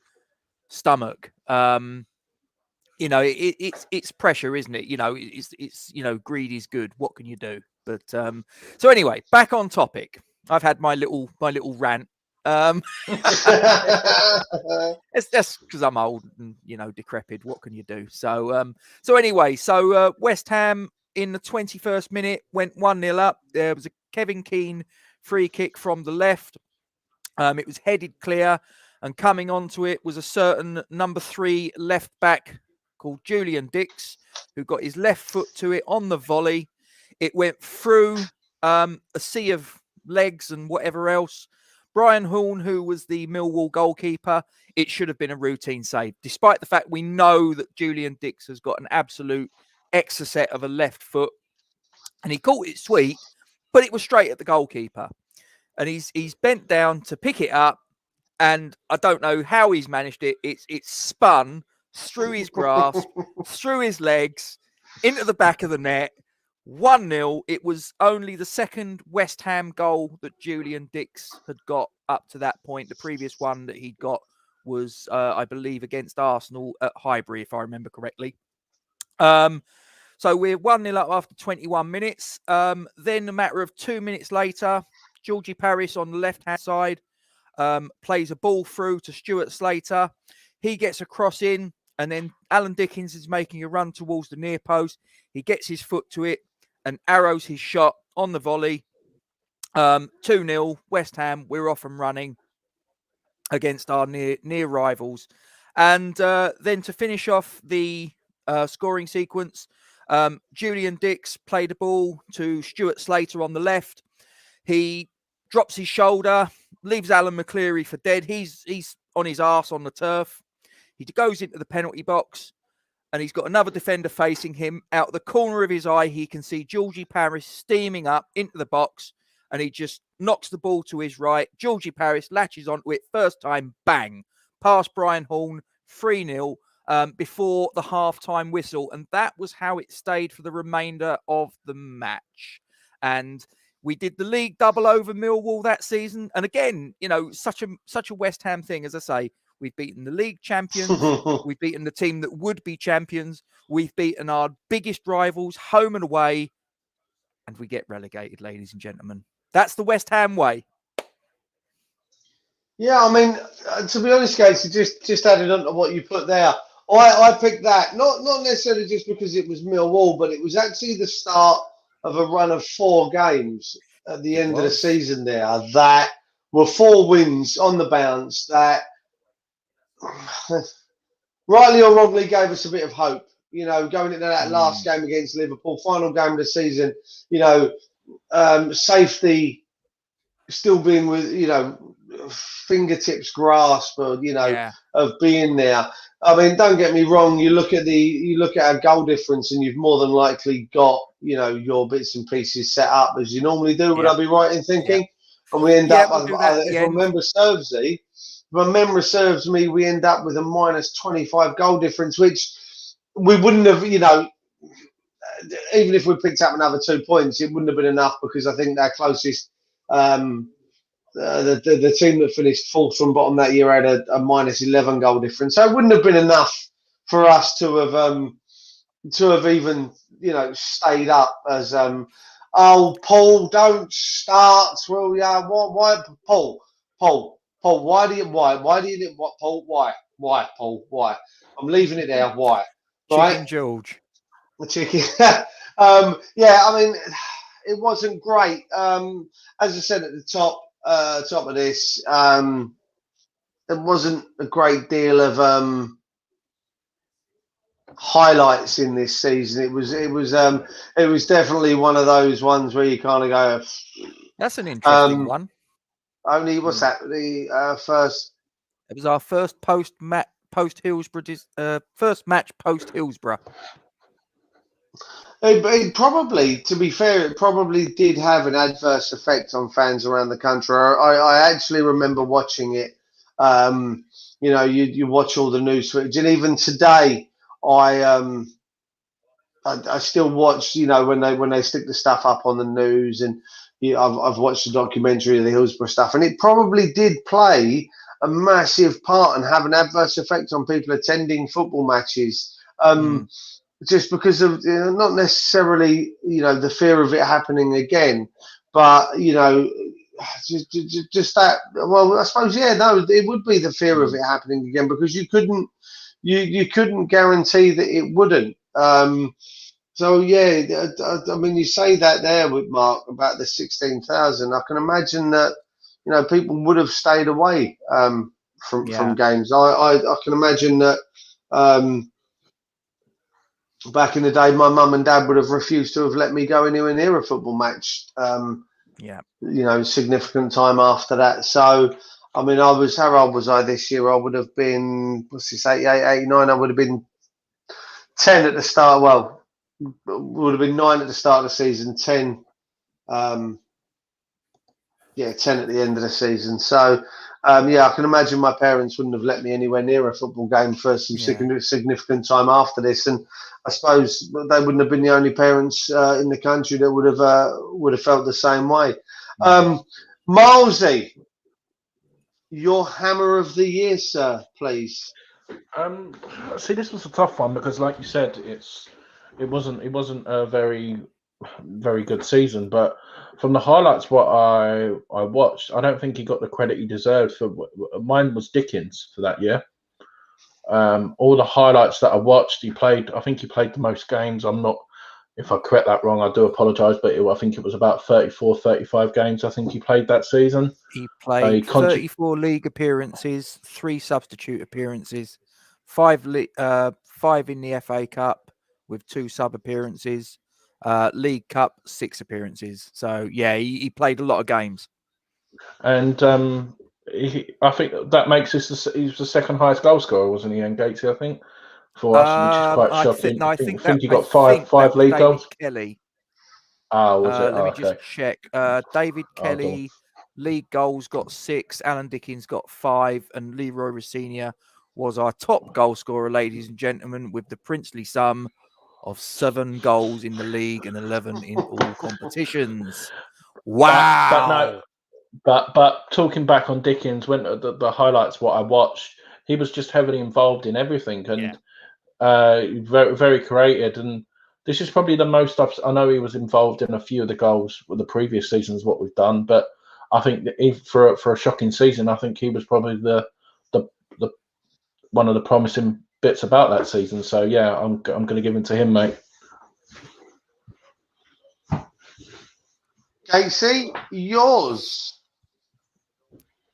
S2: stomach. You know, it's pressure, isn't it? You know, it's you know, greed is good. What can you do? But so anyway, back on topic. I've had my little rant. It's just because I'm old and, you know, decrepit. What can you do? So anyway, West Ham in the 21st minute went 1-0 up. There was a Kevin Keane free kick from the left. It was headed clear, and coming onto it was a certain number 3 left back called Julian Dix, who got his left foot to it on the volley. It went through a sea of legs and whatever else. Brian Horn, who was the Millwall goalkeeper, it should have been a routine save, despite the fact we know that Julian Dix has got an absolute exocet of a left foot, and he caught it sweet, but it was straight at the goalkeeper. And he's bent down to pick it up, and I don't know how he's managed it. It's spun through his grasp, through his legs, into the back of the net. 1-0. It was only the second West Ham goal that Julian Dix had got up to that point. The previous one that he'd got was, I believe, against Arsenal at Highbury, if I remember correctly. So we're 1-0 up after 21 minutes. Then a matter of 2 minutes later, Georgie Paris on the left-hand side plays a ball through to Stuart Slater. He gets a cross in, and then Alan Dickens is making a run towards the near post. He gets his foot to it and arrows his shot on the volley. 2-0, West Ham. We're off and running against our near rivals. And then to finish off the scoring sequence, Julian Dix played a ball to Stuart Slater on the left. He drops his shoulder, leaves Alan McCleary for dead. He's on his arse on the turf. He goes into the penalty box, and he's got another defender facing him. Out of the corner of his eye, he can see Georgie Paris steaming up into the box, and he just knocks the ball to his right. Georgie Paris latches onto it. First time, bang, past Brian Horn, 3-0 before the half-time whistle. And that was how it stayed for the remainder of the match. And we did the league double over Millwall that season. And again, you know, such a West Ham thing, as I say. We've beaten the league champions. We've beaten the team that would be champions. We've beaten our biggest rivals, home and away. And we get relegated, ladies and gentlemen. That's the West Ham way.
S1: Yeah, I mean, to be honest, Gatesy, just added on to what you put there. I picked that, not necessarily just because it was Millwall, but it was actually the start of a run of 4 games at the end of the season there that were 4 wins on the bounce that, rightly or wrongly, gave us a bit of hope. You know, going into that last game against Liverpool, final game of the season, you know, safety still being with, you know, fingertips grasp of, you know, of being there. I mean, don't get me wrong. You look at our goal difference, and you've more than likely got, you know, your bits and pieces set up as you normally do. Would I be right in thinking? And we end up, if my memory serves me, we end up with a minus 25 goal difference, which we wouldn't have, you know, even if we picked up another 2 points, it wouldn't have been enough, because I think our closest, the team that finished 4th from bottom that year had a minus 11 goal difference. So it wouldn't have been enough for us to have even, you know, stayed up as, oh, Paul, don't start, will ya? Why, Paul, why do you, what, Paul, why, Paul, why? I'm leaving it there, why? Right?
S2: Chicken George.
S1: The chicken. Yeah, I mean, it wasn't great. As I said at the top of this, there wasn't a great deal of highlights in this season. It was definitely one of those ones where you kind of go.
S2: That's an interesting one.
S1: Only what's that? The first.
S2: It was our first post Hillsborough first match post Hillsborough.
S1: It probably, to be fair, it probably did have an adverse effect on fans around the country. I actually remember watching it. You know, you watch all the news footage, and even today, I still watch. You know, when they stick the stuff up on the news, and I've watched the documentary of the Hillsborough stuff, and it probably did play a massive part and have an adverse effect on people attending football matches. Just because of not necessarily the fear of it happening again, but just that. Well, I suppose no, it would be the fear of it happening again because you couldn't guarantee that it wouldn't. So yeah, I mean, you say that there with Mark about the 16,000. I can imagine that people would have stayed away from games. I can imagine that. Back in the day, my mum and dad would have refused to have let me go anywhere near a football match. Significant time after that. So, I mean, how old was I this year? I would have been, 88, 89. I would have been 10 at the start. Well, would have been 9 at the start of the season, 10. 10 at the end of the season. So, I can imagine my parents wouldn't have let me anywhere near a football game for some significant time after this. And I suppose they wouldn't have been the only parents in the country that would have felt the same way. Milesy, your hammer of the year, sir, please.
S3: See, this was a tough one because, like you said, it wasn't a very good season, but from the highlights what I watched, I don't think he got the credit he deserved. For mine was Dickens for that year. All the highlights that I watched, I think he played the most games. I'm not, if I correct that wrong, I do apologise, but I think it was about 34, 35 games I think he played that season.
S2: He played 34 league appearances, 3 substitute appearances, 5 in the FA Cup with 2 sub appearances, League Cup 6 appearances. So yeah, he played a lot of games. And
S3: I think that makes this. He was the second highest goal scorer, wasn't he? And Gatesy, I think, for us, which is quite shocking. I think he got five league goals.
S2: Kelly.
S3: Oh, was it?
S2: Let me just check. David Kelly, league goals got 6. Alan Dickens got 5, and Leroy Rossignol was our top goal scorer, ladies and gentlemen, with the princely sum of 7 goals in the league and 11 in all competitions. Wow!
S3: But talking back on Dickens, when the highlights, what I watched, he was just heavily involved in everything and very, very creative. And this is probably the most I know he was involved in a few of the goals with the previous seasons, what we've done. But I think that for a shocking season, I think he was probably the one of the promising bits about that season. So yeah, I'm going to give it to him, mate.
S1: Casey, yours.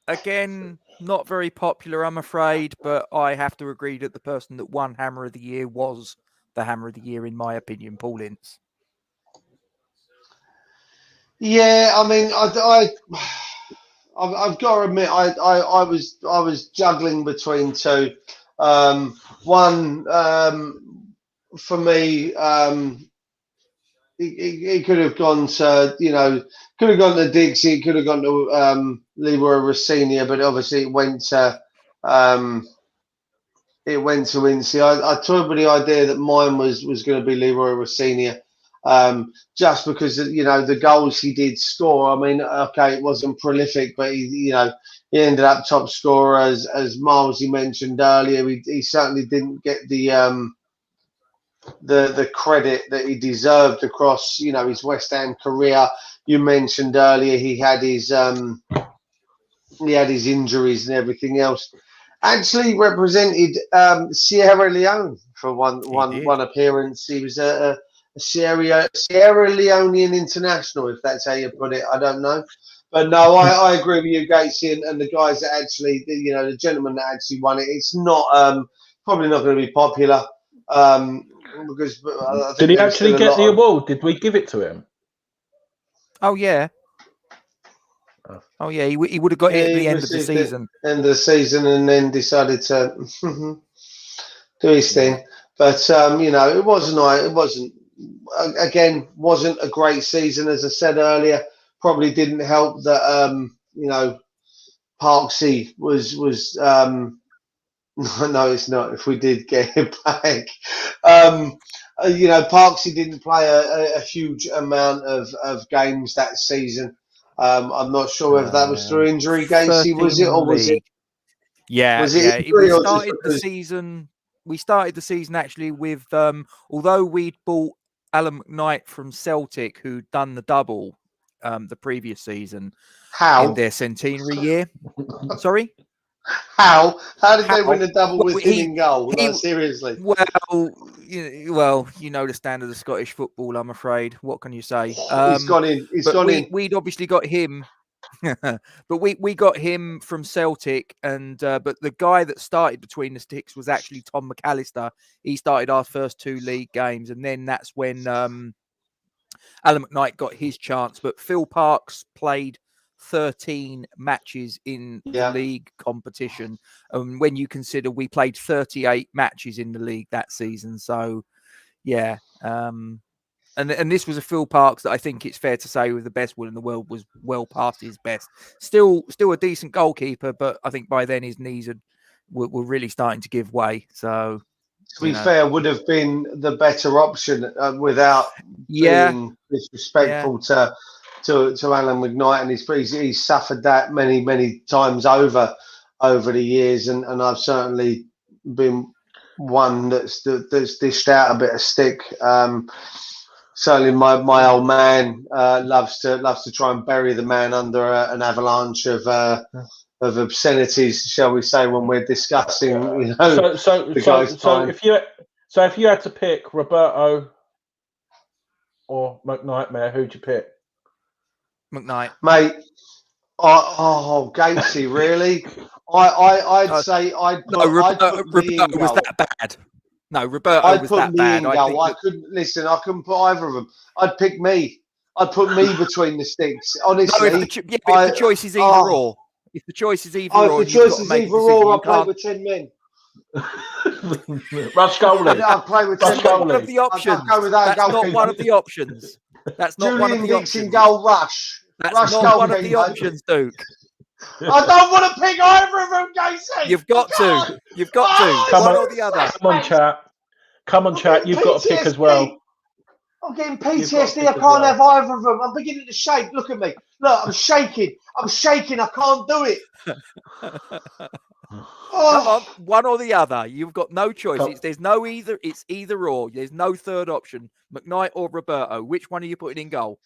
S2: Again, not very popular, I'm afraid, but I have to agree that the person that won Hammer of the Year was the Hammer of the Year, in my opinion, Paul Ince.
S1: Yeah, I mean, I've got to admit, I was juggling between 2. One for me, it could have gone to could have gone to Dixie, it could have gone to Leroy Rossignol, but obviously it went to Ince. I toyed with the idea that mine was going to be Leroy Rossignol. Just because the goals he did score. I mean, okay, it wasn't prolific, but he ended up top scorer as Miles mentioned earlier. He certainly didn't get the credit that he deserved across his West Ham career. You mentioned earlier he had his injuries and everything else. Actually represented Sierra Leone for one appearance. He was a Sierra Leonean international, if that's how you put it. I don't know. But no, I agree with you, Gatesy, and the guys that actually, the gentleman that actually won it. It's not probably not going to be popular. Because I think
S3: did he
S1: there was
S3: actually
S1: still a
S3: get
S1: lot
S3: the
S1: of-
S3: award? Did we give it to him?
S2: Oh yeah. Oh yeah. He would have got it at
S1: he
S2: the end of the
S1: received it
S2: season.
S1: end of the season, and then decided to do his thing. But it wasn't again, wasn't a great season, as I said earlier. Probably didn't help that Parksy was no, it's not. If we did get it back, Parksy didn't play a huge amount of games that season. I'm not sure whether that was through injury, Gatesy, was it, or was it?
S2: Yeah,
S1: Was it
S2: yeah.
S1: injury,
S2: We
S1: or just
S2: started the
S1: because-
S2: season. We started the season actually with, although we'd bought Alan McKnight from Celtic, who'd done the double the previous season
S1: How?
S2: in their centenary year. Sorry.
S1: How did they win a double with him in goal?
S2: he-
S1: No, seriously.
S2: Well, you know the standard of Scottish football. I'm afraid. What can you say?
S1: He's gone in.
S2: We'd obviously got him, but we got him from Celtic, and but the guy that started between the sticks was actually Tom McAllister. He started our first 2 league games, and then that's when Alan McKnight got his chance. But Phil Parks played 13 matches in the league competition, and when you consider we played 38 matches in the league that season, so yeah, and this was a Phil Parks that I think it's fair to say with the best will in the world was well past his best. Still a decent goalkeeper, but I think by then his knees were really starting to give way. So
S1: to be fair, would have been the better option without being disrespectful to Alan McKnight, and he's suffered that many times over the years, and I've certainly been one that's dished out a bit of stick. Certainly, my old man loves to try and bury the man under an avalanche of obscenities, shall we say, when we're discussing,
S3: So if you had to pick Roberto or McNightmare, who'd you pick?
S2: McKnight,
S1: mate. Gatesy, really? I'd say I'd put
S2: Roberto was that bad. No, Roberto was that bad.
S1: I couldn't put either of them. I'd pick me. I'd put me between the sticks. Honestly,
S2: if the choice is either or. If the choice is either or,
S1: if the choice is either or, I'll play with 10 men.
S3: Rush goalie.
S1: I'll play with 10 men.
S2: One of the options. That's not one of the options. That's not one of the options.
S1: Julian Dixon goal, Rush.
S2: That's not one of the options, Duke.
S1: I don't want to pick either of them, Gatesy.
S2: You've got to. You've got to. One or the other.
S3: Come on, chat. You've got to pick as well.
S1: I'm getting PTSD. I can't have either of them. I'm beginning to shake. Look at me. Look, I'm shaking. I can't do it.
S2: Come on, one or the other. You've got no choice. There's no either. It's either or. There's no third option. McKnight or Roberto. Which one are you putting in goal?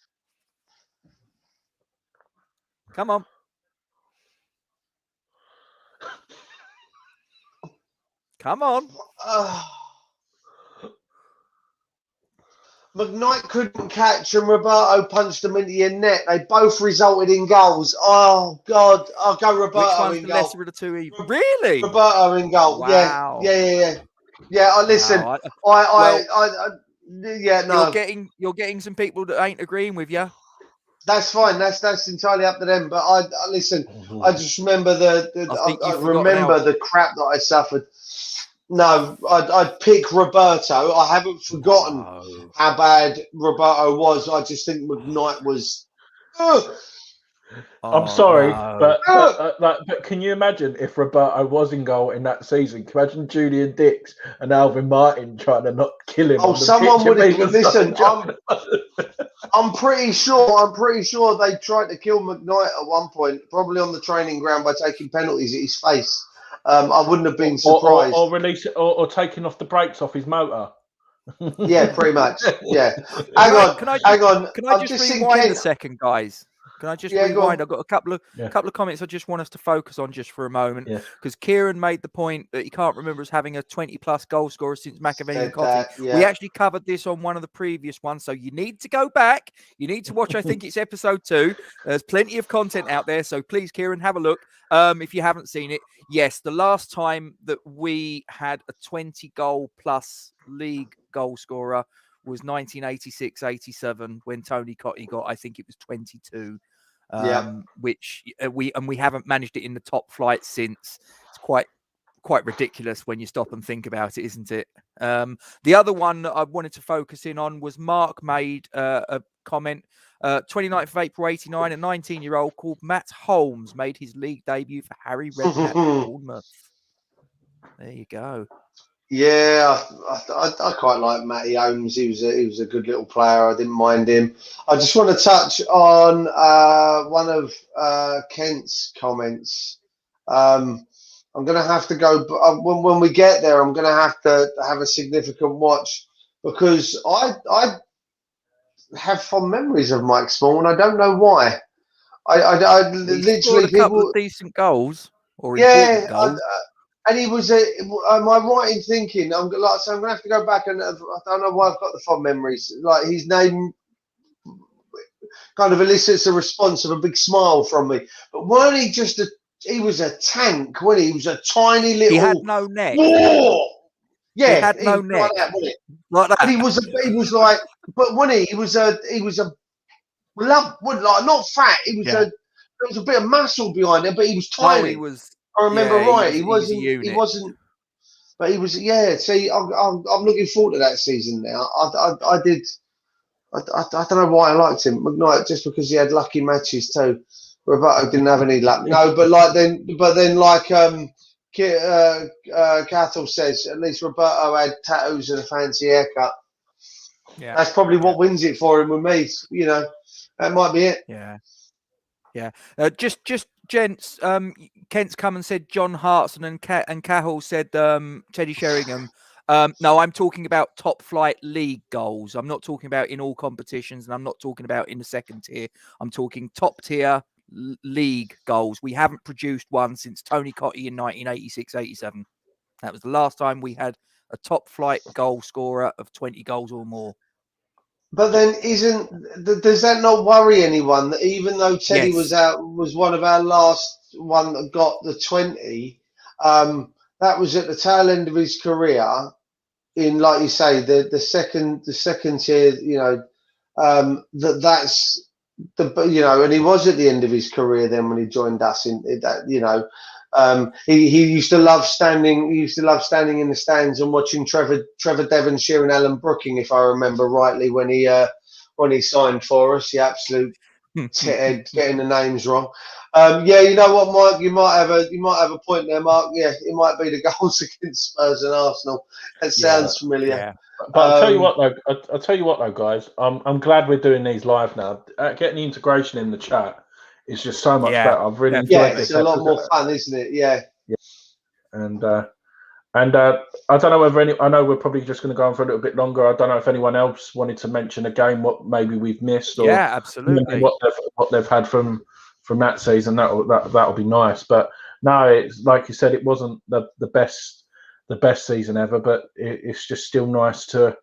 S2: Come on. Come on.
S1: McKnight couldn't catch and Roberto punched them into your net. They both resulted in goals. Oh, God. I'll go Roberto
S2: Which one's
S1: in
S2: the
S1: goal.
S2: lesser of the two? Really?
S1: Roberto in goal.
S2: Wow.
S1: Yeah. Listen.
S2: No. You're getting some people that ain't agreeing with you.
S1: That's fine. That's entirely up to them. But I listen. I just remember the crap that I suffered. No, I'd pick Roberto. I haven't forgotten how bad Roberto was. I just think McKnight was.
S3: I'm sorry, but can you imagine if Roberto was in goal in that season? Can you imagine Julian Dix and Alvin Martin trying to not kill him?
S1: Someone would have. Listen, I'm pretty sure they tried to kill McKnight at one point, probably on the training ground by taking penalties at his face. I wouldn't have been surprised.
S3: Or release it, or taking off the brakes off his motor.
S1: Yeah, pretty much. Yeah. Hang on.
S2: Can I just rewind a second, guys? Can I just
S1: Yeah, go on.
S2: rewind? I've got a couple of comments I just want us to focus on just for a moment. Because Kieran made the point that he can't remember us having a 20-plus goal scorer since McAvaney and Cotty. We actually covered this on one of the previous ones, so you need to go back. You need to watch, I think it's episode 2. There's plenty of content out there, so please, Kieran, have a look if you haven't seen it. Yes, the last time that we had a 20-goal-plus league goal scorer was 1986-87 when Tony Cotty got, I think it was 22, which we haven't managed it in the top flight since. It's quite ridiculous when you stop and think about it, isn't it? The other one that I wanted to focus in on was Mark made a comment. 29th of April 89, a 19-year-old called Matt Holmes made his league debut for Harry Redknapp Bournemouth. There you go.
S1: Yeah, I quite like Matty Holmes. He was a good little player. I didn't mind him. I just want to touch on one of Kent's comments. I'm going to have to go when we get there. I'm going to have a significant watch because I have fond memories of Mike Small, and I don't know why. I literally
S2: scored a couple of decent goals or
S1: important
S2: goals.
S1: And he was am I right in thinking? I'm going to have to go back and I don't know why I've got the fond memories. Like his name kind of elicits a response of a big smile from me. But weren't he just he was a tank, wasn't he? He was a tiny little.
S2: He had no neck.
S1: Whoa! Yeah,
S2: he had no neck.
S1: Like that, wasn't it?
S2: Like that.
S1: But he was like, but wasn't he? He was a not fat. There was a bit of muscle behind it, but he was tiny.
S2: No, he was.
S1: I remember right. He wasn't. But he was. See, I'm looking forward to that season now. I did. I don't know why I liked him. McKnight just because he had lucky matches too. Roberto didn't have any luck. No, but then like Cathal says, at least Roberto had tattoos and a fancy haircut. Yeah, that's probably what wins it for him with me. You know, that might be it.
S2: Yeah. Just gents. Kent's come and said John Hartson and Cahill said Teddy Sheringham. No, I'm talking about top flight league goals. I'm not talking about in all competitions, and I'm not talking about in the second tier. I'm talking top tier league goals. We haven't produced one since Tony Cotty in 1986-87. That was the last time we had a top flight goal scorer of 20 goals or more.
S1: But then does that not worry anyone that even though Teddy was one of our last one that got the 20, that was at the tail end of his career in, like you say, the second tier, you know, that's the, you know, and he was at the end of his career then when he joined us in that, you know. He used to love standing. He used to love standing in the stands and watching Trevor Devonshire and Alan Brooking, if I remember rightly, when he signed for us. The absolute head getting the names wrong. Yeah, you know what, Mike, you might have a point there, Mark. Yeah, it might be the goals against Spurs and Arsenal. That sounds familiar. Yeah.
S3: But I'll tell you what though, guys. I'm glad we're doing these live now. Getting the integration in the chat. It's just so much better. I've really enjoyed this.
S1: It's a lot more fun, isn't it? Yeah.
S3: And I don't know whether I know we're probably just going to go on for a little bit longer. I don't know if anyone else wanted to mention again what maybe we've missed, or
S2: absolutely
S3: what they've had from that season. That'll be nice. But no, it's like you said, it wasn't the best season ever, but it's just still nice to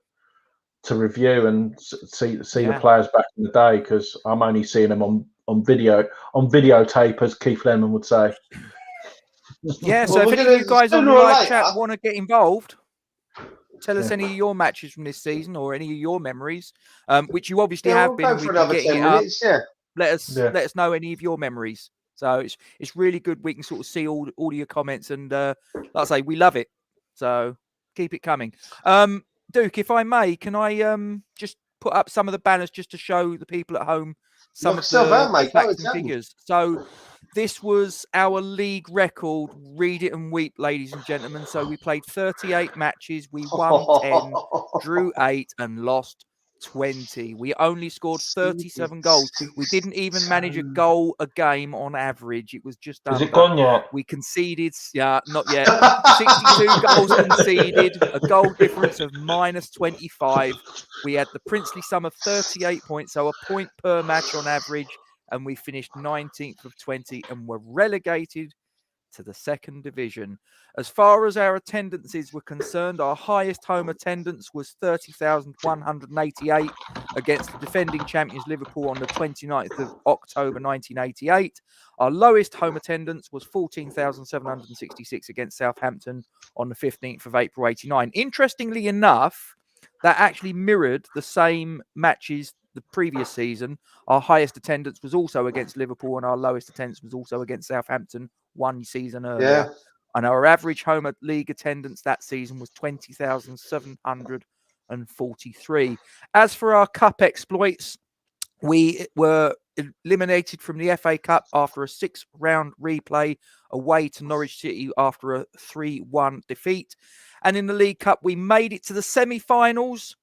S3: review and see the players back in the day, because I'm only seeing them on videotape, as Keith Lemon would say.
S2: Yeah, so if any of you guys on the live chat want to get involved, tell us any of your matches from this season or any of your memories, which you obviously have been.
S1: For another 10 minutes,
S2: Let us know any of your memories. So it's really good. We can sort of see all of your comments, and like I say, we love it. So keep it coming. Duke, if I may, can I just put up some of the banners just to show the people at home some of the facts and figures? So this was our league record. Read it and weep, ladies and gentlemen. So we played 38 matches. We won 10, drew 8, and lost 20. We only scored 37 goals. We didn't even manage a goal a game on average. It was just under.
S3: Is it gone yet?
S2: We conceded, not yet. 62 goals conceded, a goal difference of -25. We had the princely sum of 38 points, so a point per match on average. and we finished 19th of 20 and were relegated to the second division. As far as our attendances were concerned, our highest home attendance was 30,188 against the defending champions Liverpool on the 29th of October 1988. Our lowest home attendance was 14,766 against Southampton on the 15th of April 89. Interestingly enough, that actually mirrored the same matches the previous season. Our highest attendance was also against Liverpool, and our lowest attendance was also against Southampton one season earlier.
S1: Yeah.
S2: And our average home league attendance that season was 20,743. As for our cup exploits, we were eliminated from the FA Cup after a 6-round replay away to Norwich City after a 3-1 defeat. And in the League Cup, we made it to the semi-finals.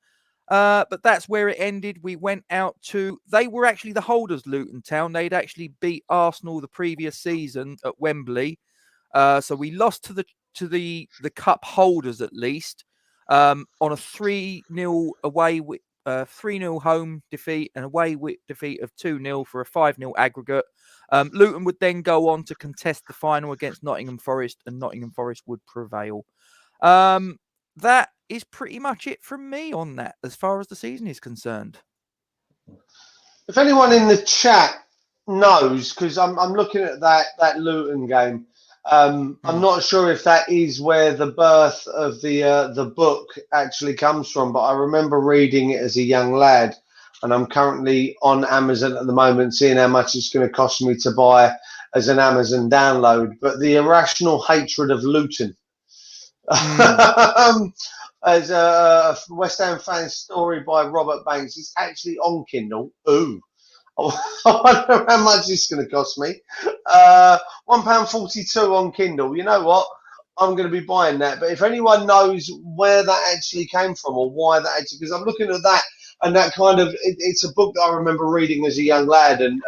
S2: But that's where it ended. We went out to, they were actually the holders, Luton Town. They'd actually beat Arsenal the previous season at Wembley. So we lost to the cup holders at least on a 3-0 away 3-0 home defeat and away defeat of 2-0 for a 5-0 aggregate. Luton would then go on to contest the final against Nottingham Forest, and Nottingham Forest would prevail. That is pretty much it from me on that as far as the season is concerned.
S1: If anyone in the chat knows, because I'm looking at that Luton game, I'm not sure if that is where the birth of the book actually comes from, but I remember reading it as a young lad, and I'm currently on Amazon at the moment, seeing how much it's going to cost me to buy as an Amazon download. But The Irrational Hatred of Luton. As a West Ham fan story by Robert Banks. It's actually on Kindle. Ooh. I wonder how much it's going to cost me. £1.42 on Kindle. You know what? I'm going to be buying that. But if anyone knows where that actually came from or why that actually, because I'm looking at that and that kind of, it's a book that I remember reading as a young lad, and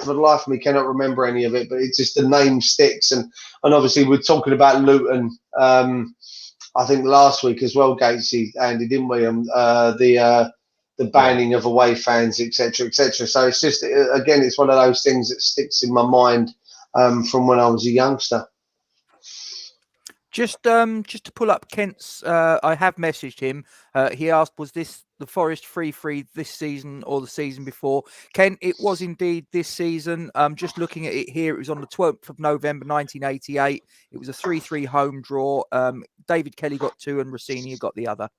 S1: for the life of me cannot remember any of it, but it's just the name sticks. And obviously we're talking about Luton, I think last week as well, Gatesy, Andy, didn't we? The banning of away fans, etc., etc. So it's just, again, it's one of those things that sticks in my mind from when I was a youngster.
S2: Just to pull up Kent's, I have messaged him. He asked, was this the Forest 3-3 this season or the season before? Kent, it was indeed this season. Just looking at it here, it was on the 12th of November 1988. It was a 3-3 home draw. David Kelly got 2 and Rossini got the other.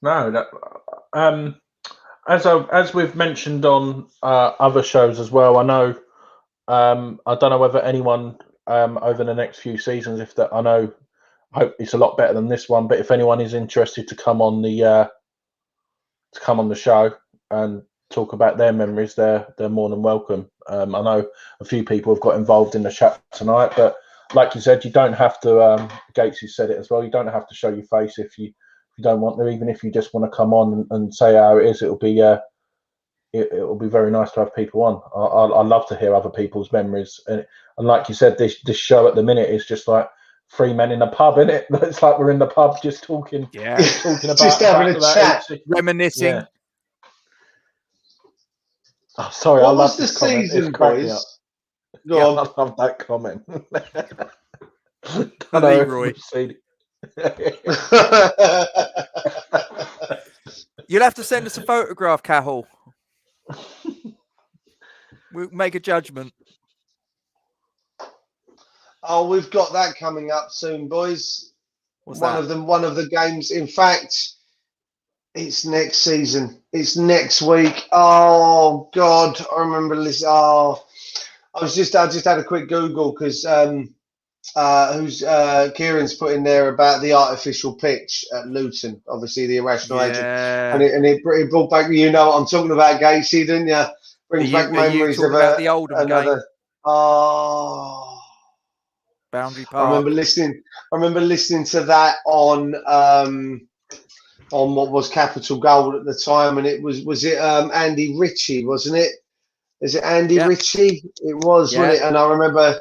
S3: No, as we've mentioned on other shows as well, I know. I don't know whether anyone over the next few seasons, I hope it's a lot better than this one. But if anyone is interested to come on the show and talk about their memories, they're more than welcome. I know a few people have got involved in the chat tonight, but like you said, you don't have to. Gates has said it as well. You don't have to show your face if you don't want to. Even if you just want to come on and say how it is, it'll be very nice to have people on. I love to hear other people's memories, and like you said, this show at the minute is just like 3 men in a pub, isn't it? It's like we're in the pub just talking, talking about
S1: just having a chat,
S2: reminiscing.
S3: Yeah. Oh, sorry,
S1: what
S3: I love
S1: was
S3: this
S1: the
S3: comment.
S1: season, boys? Go on.
S3: I love that comment.
S2: Leroy. You'll have to send us a photograph, Cahill. We'll make a judgment.
S1: Oh, we've got that coming up soon, boys.
S2: What's
S1: one
S2: that?
S1: one of the games. In fact, it's next season. It's next week. Oh God, I remember listening. Oh, I just had a quick Google because Kieran's put in there about the artificial pitch at Luton. Obviously, the Irrational Hatred, and it brought back. You know what I'm talking about, Gatesy, didn't you? Brings back memories of
S2: the Oldham
S1: another.
S2: Game?
S1: Oh,
S2: Boundary Park.
S1: I remember listening to that on what was Capital Gold at the time, and it was it Andy Ritchie, wasn't it? Is it Andy Ritchie? It was, wasn't it? And I remember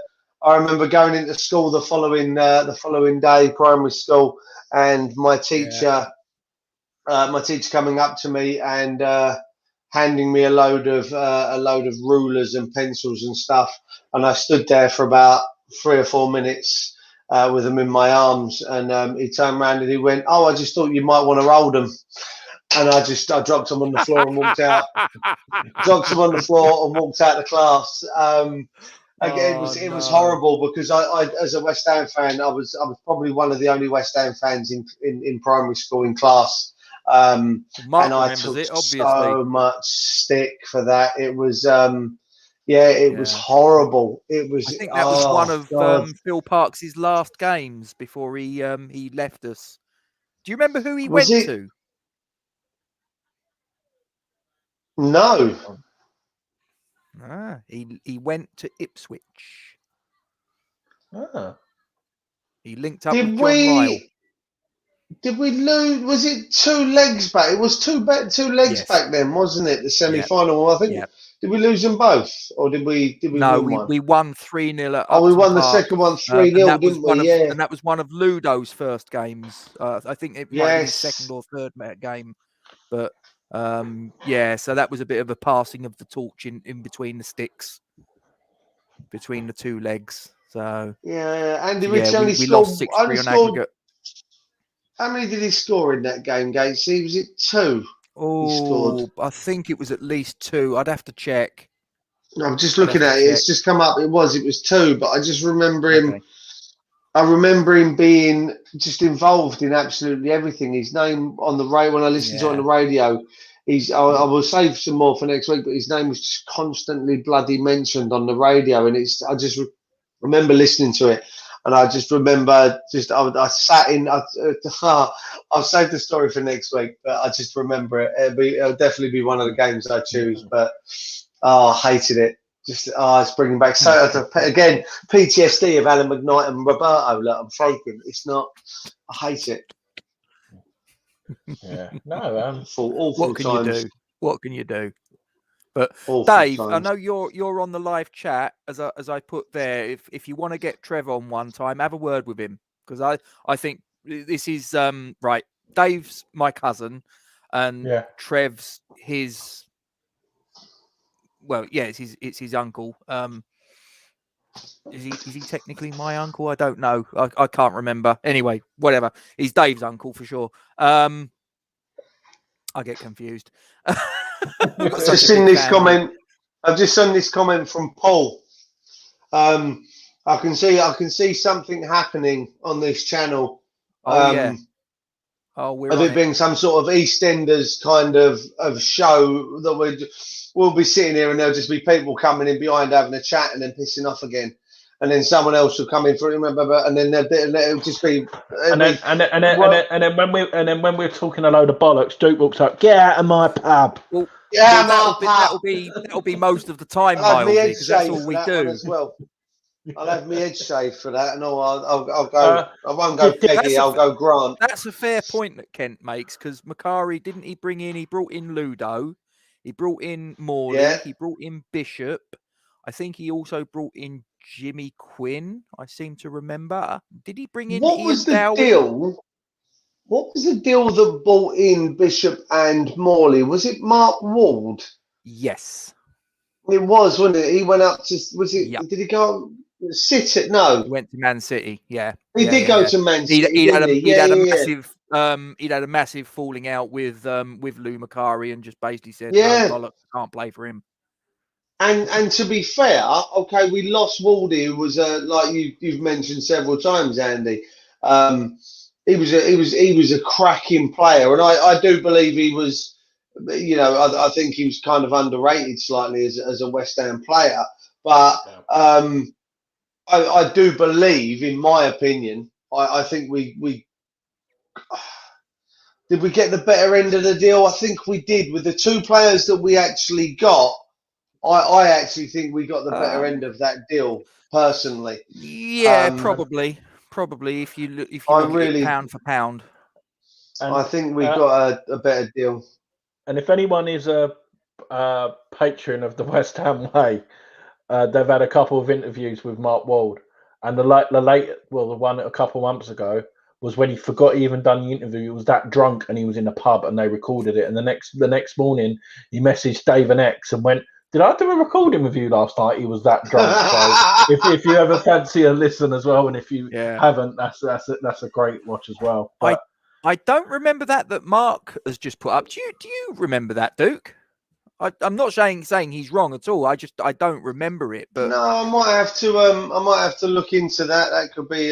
S1: going into school the following day, primary school, and my teacher my teacher coming up to me and handing me a load of rulers and pencils and stuff, and I stood there for about 3 or 4 minutes with them in my arms, and he turned around and he went, "Oh, I just thought you might want to roll them," and I dropped them on the floor and walked out. Dropped them on the floor and walked out of class. Again, it was horrible because I, as a West Ham fan, I was probably one of the only West Ham fans in primary school in class. And I took so much stick for that. It was, it was horrible. It was.
S2: I think that was one of Phil Parkes' last games before he left us. Do you remember who he went to?
S1: No.
S2: He went to Ipswich. He linked up
S1: with
S2: John Ryle.
S1: Did we lose? Was it 2 legs back? It was two legs back then, wasn't it? The semi-final. I think. Did we lose them both, or did we?
S2: No,
S1: win one?
S2: We won 3-0 at
S1: we won the
S2: Park.
S1: second one 3-0, didn't we?
S2: And that was one of Ludo's first games. I think it might be his second or third game, but. So that was a bit of a passing of the torch in between the sticks, between the 2 legs. So
S1: Andy Rich only
S2: we lost 6-3 on aggregate.
S1: How many did he score in that game, Gatesy? Was it 2?
S2: Oh, I think it was at least 2. I'd have to check.
S1: I'm just looking at it. It's just come up. It was 2, but I just remember him. Okay. I remember him being just involved in absolutely everything. His name on the radio, when I listened to it on the radio, I will save some more for next week, but his name was just constantly bloody mentioned on the radio. And I just remember listening to it. And I just remember I sat in, I'll save the story for next week, but I just remember it. It'll definitely be one of the games I choose, but I hated it. It's bringing back again PTSD of Alan McKnight and Roberto. Look, I'm faking. It's not. I hate it.
S3: Yeah, no.
S1: Awful
S2: what can
S1: times.
S2: you do? What can you do? But
S1: awful
S2: Dave,
S1: times.
S2: I know you're on the live chat as I put there. If you want to get Trev on one time, have a word with him, because I think this is right. Dave's my cousin, and Trev's his. Well, it's his uncle. Is he technically my uncle? I don't know. I can't remember. Anyway, whatever. He's Dave's uncle for sure. I get confused.
S1: I've just seen this comment. I've just seen this comment from Paul. I can see something happening on this channel. Of it being some sort of EastEnders kind of show that we'll be sitting here and there'll just be people coming in behind having a chat and then pissing off again, and then someone else will come in for it, and then it'll just be.
S3: And then when we're talking a load of bollocks, Duke walks up, "Get out of my pub."
S2: Well, that'll be most of the time, Milesy, because that's all we do
S1: as well. I'll have my head shaved for that, and I'll go. I won't go Peggy. I'll go Grant.
S2: That's a fair point that Kent makes, because Macari didn't he bring in? He brought in Ludo, he brought in Morley, he brought in Bishop. I think he also brought in Jimmy Quinn. I seem to remember. Did he bring in?
S1: What was the deal? What was the deal that brought in Bishop and Morley? Was it Mark Ward?
S2: Yes,
S1: it was, wasn't it? He went up to. Was it? Yep. Did he go? City? No,
S2: he went to Man City. Yeah,
S1: he did go to Man City.
S2: He had a massive falling out with Lou Macari, and just basically said, "No, can't play for him."
S1: And to be fair, okay, we lost Waldy, who was like you've mentioned several times, Andy. He was a cracking player, and I do believe he was. I think he was kind of underrated slightly as a West Ham player, but. I do believe, in my opinion, I think we did we get the better end of the deal? I think we did with the 2 players that we actually got. I actually think we got the better end of that deal, personally.
S2: Yeah, probably. If you look at it pound for pound,
S1: I think we got a better deal.
S3: And if anyone is a patron of the West Ham Way. They've had a couple of interviews with Mark Wald, and the one a couple months ago was when he forgot he even done the interview. He was that drunk and he was in a pub and they recorded it. And the next morning, he messaged Dave and X and went, "Did I do a recording with you last night?" He was that drunk. So if you ever fancy a listen as well, and if you haven't, that's a great watch as well. But
S2: I don't remember that Mark has just put up. Do you remember that, Duke? I'm not saying he's wrong at all. I don't remember it. But
S1: no, I might have to look into that. That could be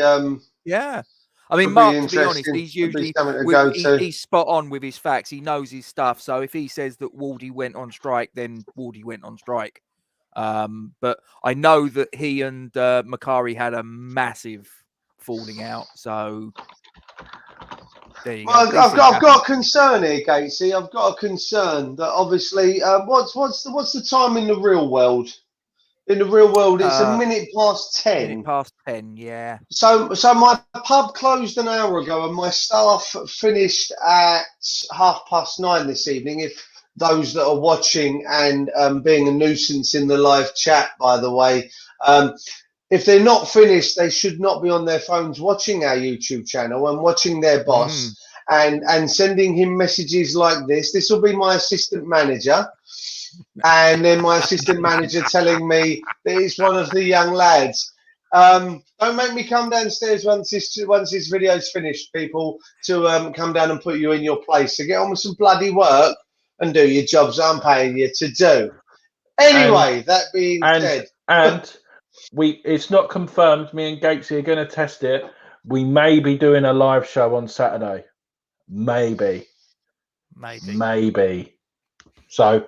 S2: yeah. I mean, Mark, to be honest, he's usually he's spot on with his facts. He knows his stuff. So if he says that Wardy went on strike, then Wardy went on strike. But I know that he and Macari had a massive falling out. So there you go.
S1: I've got a concern here, Gatesy. I've got a concern that obviously, what's the time in the real world? In the real world, it's a minute past 10.
S2: Minute past 10, yeah.
S1: So my pub closed an hour ago, and my staff finished at 9:30 this evening. If those that are watching and being a nuisance in the live chat, by the way, if they're not finished, they should not be on their phones watching our YouTube channel and watching their boss and sending him messages like this. This will be my assistant manager. And then my assistant manager telling me that it's one of the young lads. Don't make me come downstairs once this video's finished, people, to come down and put you in your place. So get on with some bloody work and do your jobs I'm paying you to do. Anyway, that being said.
S3: And it's not confirmed. Me and Gatesy are going to test it. We may be doing a live show on Saturday. Maybe. So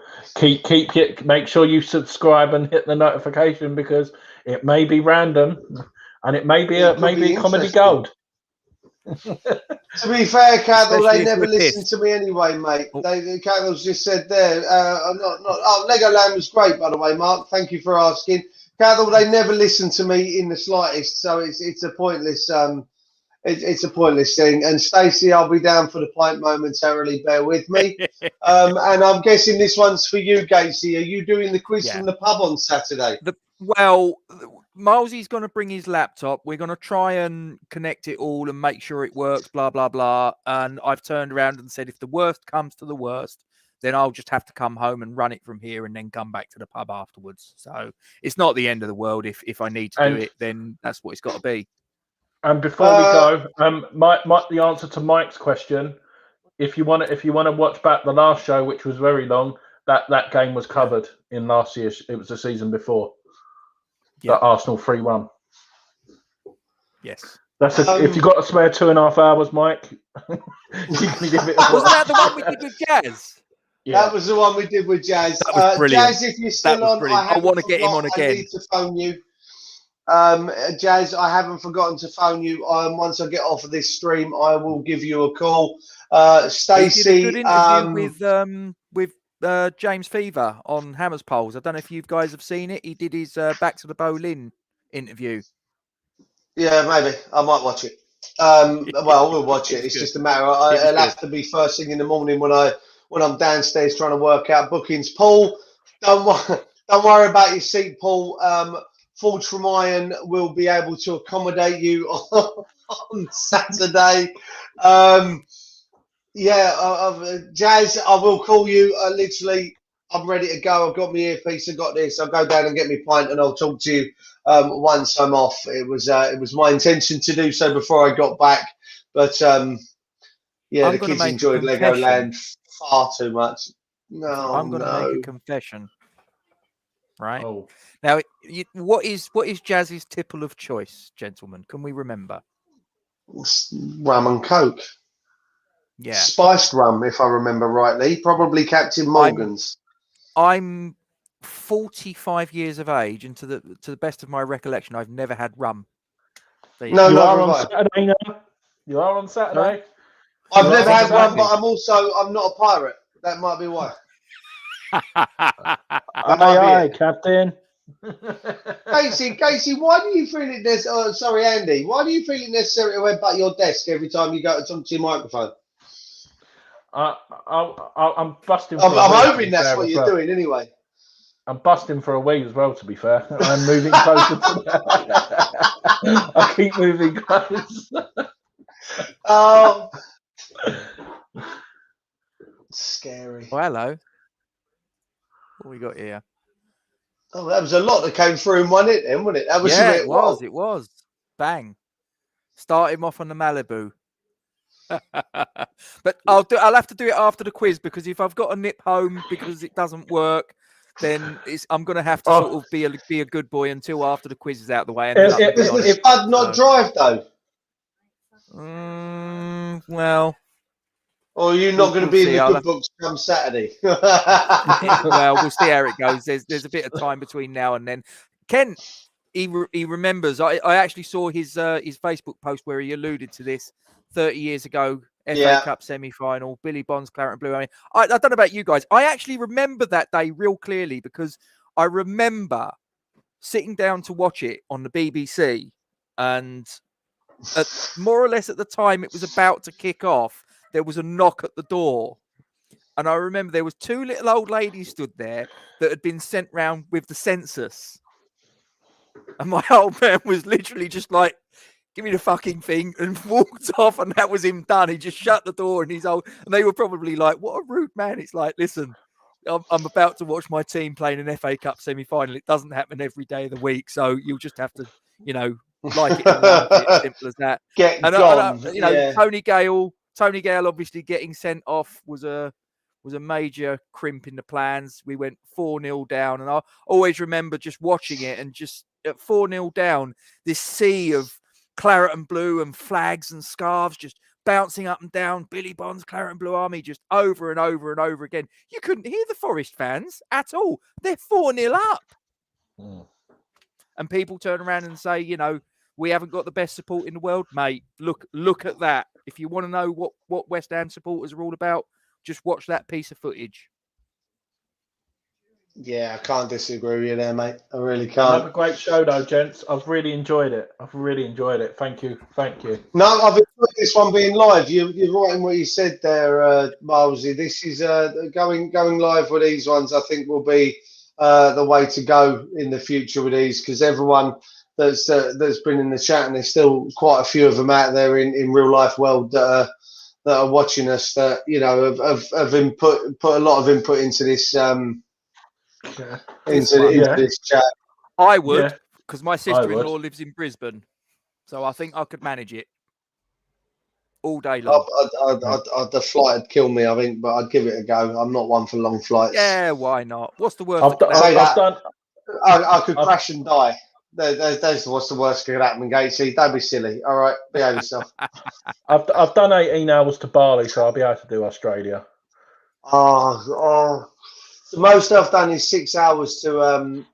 S3: make sure you subscribe and hit the notification, because it may be random and it may be comedy gold.
S1: To be fair, Caddle, they never listen to me anyway, mate. Caddle's just said there. Legoland was great, by the way, Mark. Thank you for asking. Caddle, they never listen to me in the slightest, so it's a pointless. It's a pointless thing. And Stacey, I'll be down for the pint momentarily. Bear with me. And I'm guessing this one's for you, Gatesy. Are you doing the quiz from the pub on Saturday?
S2: Milesy's going to bring his laptop. We're going to try and connect it all and make sure it works, blah, blah, blah. And I've turned around and said, if the worst comes to the worst, then I'll just have to come home and run it from here and then come back to the pub afterwards. So it's not the end of the world. If I need to do it, then that's what it's got to be.
S3: And before we go, the answer to Mike's question, if you want to watch back the last show, which was very long, that game was covered in last year's. It was the season before. That Arsenal 3-1.
S2: Yes.
S3: That's if you got to spare 2.5 hours, Mike. You can give it.
S2: Wasn't that the one we did with Jazz?
S1: Yeah. That was the one we did with Jazz.
S2: That was brilliant.
S1: Jazz, if you're still on,
S2: I want to get him on again.
S1: I need to phone you. Jazz, I haven't forgotten to phone you. Once I get off of this stream, I will give you a call. Stacey,
S2: did a good interview with James Fever on Hammers Polls. I don't know if you guys have seen it. He did his Back to the Boleyn interview.
S1: Yeah, maybe I might watch it. Well, we'll watch it. It's just a matter. It'll have to be first thing in the morning when I'm downstairs trying to work out bookings. Paul, don't worry about your seat, Paul. Forge from Iron will be able to accommodate you on Saturday. Jazz, I will call you. Literally, I'm ready to go. I've got my earpiece. I've got this. I'll go down and get my pint, and I'll talk to you once I'm off. It was my intention to do so before I got back, but the kids enjoyed Legoland far too much. I'm going to
S2: make a confession. Right now, what is Jazz's tipple of choice, gentlemen? Can we remember?
S1: Rum and Coke.
S2: Yeah,
S1: spiced rum, if I remember rightly. Probably Captain Morgan's.
S2: I'm 45 years of age, and to the best of my recollection, I've never had rum.
S3: You are on Saturday now. You are on Saturday.
S1: I've never had rum, but I'm not a pirate. That might be why.
S3: Aye, Captain.
S1: Casey, why do you feel it necessary? Sorry, Andy. Why do you feel it necessary to headbutt your desk every time you go to talk to your microphone?
S3: I'm busting.
S1: I'm hoping that's what you're doing anyway.
S3: I'm busting for a wee as well. To be fair, I'm moving closer to that. I keep moving close.
S1: Oh, scary.
S2: Oh, hello. What we got here?
S1: Oh, that was a lot that came through in one hit then, wasn't it? That was a bit.
S2: It was. It was. Bang. Start him off on the Malibu. But I'll have to do it after the quiz, because if I've got to nip home because it doesn't work, then I'm going to have to sort of be a good boy until after the quiz is out of the way. And
S1: does the spud not drive though?
S2: Well.
S1: Or are you not going to be in the good books come Saturday?
S2: Well, we'll see how it goes. There's a bit of time between now and then. Ken, he remembers. I actually saw his Facebook post where he alluded to this 30 years ago. FA Cup semi-final, Billy Bonds, Claret and Blue. I don't know about you guys. I actually remember that day real clearly, because I remember sitting down to watch it on the BBC, and more or less at the time it was about to kick off, there was a knock at the door. And I remember there was two little old ladies stood there that had been sent round with the census. And my old man was literally just like, give me the fucking thing, and walked off, and that was him done. He just shut the door, and and they were probably like, what a rude man. It's like, listen, I'm about to watch my team playing an FA Cup semi-final. It doesn't happen every day of the week, so you'll just have to, like it in life. It's simple as that. Tony Gale obviously getting sent off was a major crimp in the plans. We went 4-0 down, and I always remember just watching it, and just at 4-0 down, this sea of claret and blue and flags and scarves just bouncing up and down. Billy Bonds, Claret and Blue Army, just over and over and over again. You couldn't hear the Forest fans at all. They're 4-0 up. And people turn around and say, we haven't got the best support in the world. Mate, look at that. If you want to know what West Ham supporters are all about, just watch that piece of footage.
S1: Yeah, I can't disagree with you there, mate. I really can't.
S3: Another great show, though, gents. I've really enjoyed it. Thank you.
S1: No, I've enjoyed this one being live. You're right in what you said there, Milesy. This is going live with these ones. I think will be the way to go in the future with these, because everyone that's been in the chat, and there's still quite a few of them out there in real life world that are watching us, that have put a lot of input into this. Into this chat.
S2: I would, because my sister-in-law lives in Brisbane, so I think I could manage it all day long.
S1: The flight would kill me, I think, but I'd give it a go. I'm not one for long flights.
S2: Yeah, why not? What's the worst?
S1: I could crash and die. That's what's the worst that could happen, Gatesy. Don't be silly. All right, behave yourself.
S3: I've done 18 hours to Bali, so I'll be able to do Australia.
S1: The most I've done is 6 hours to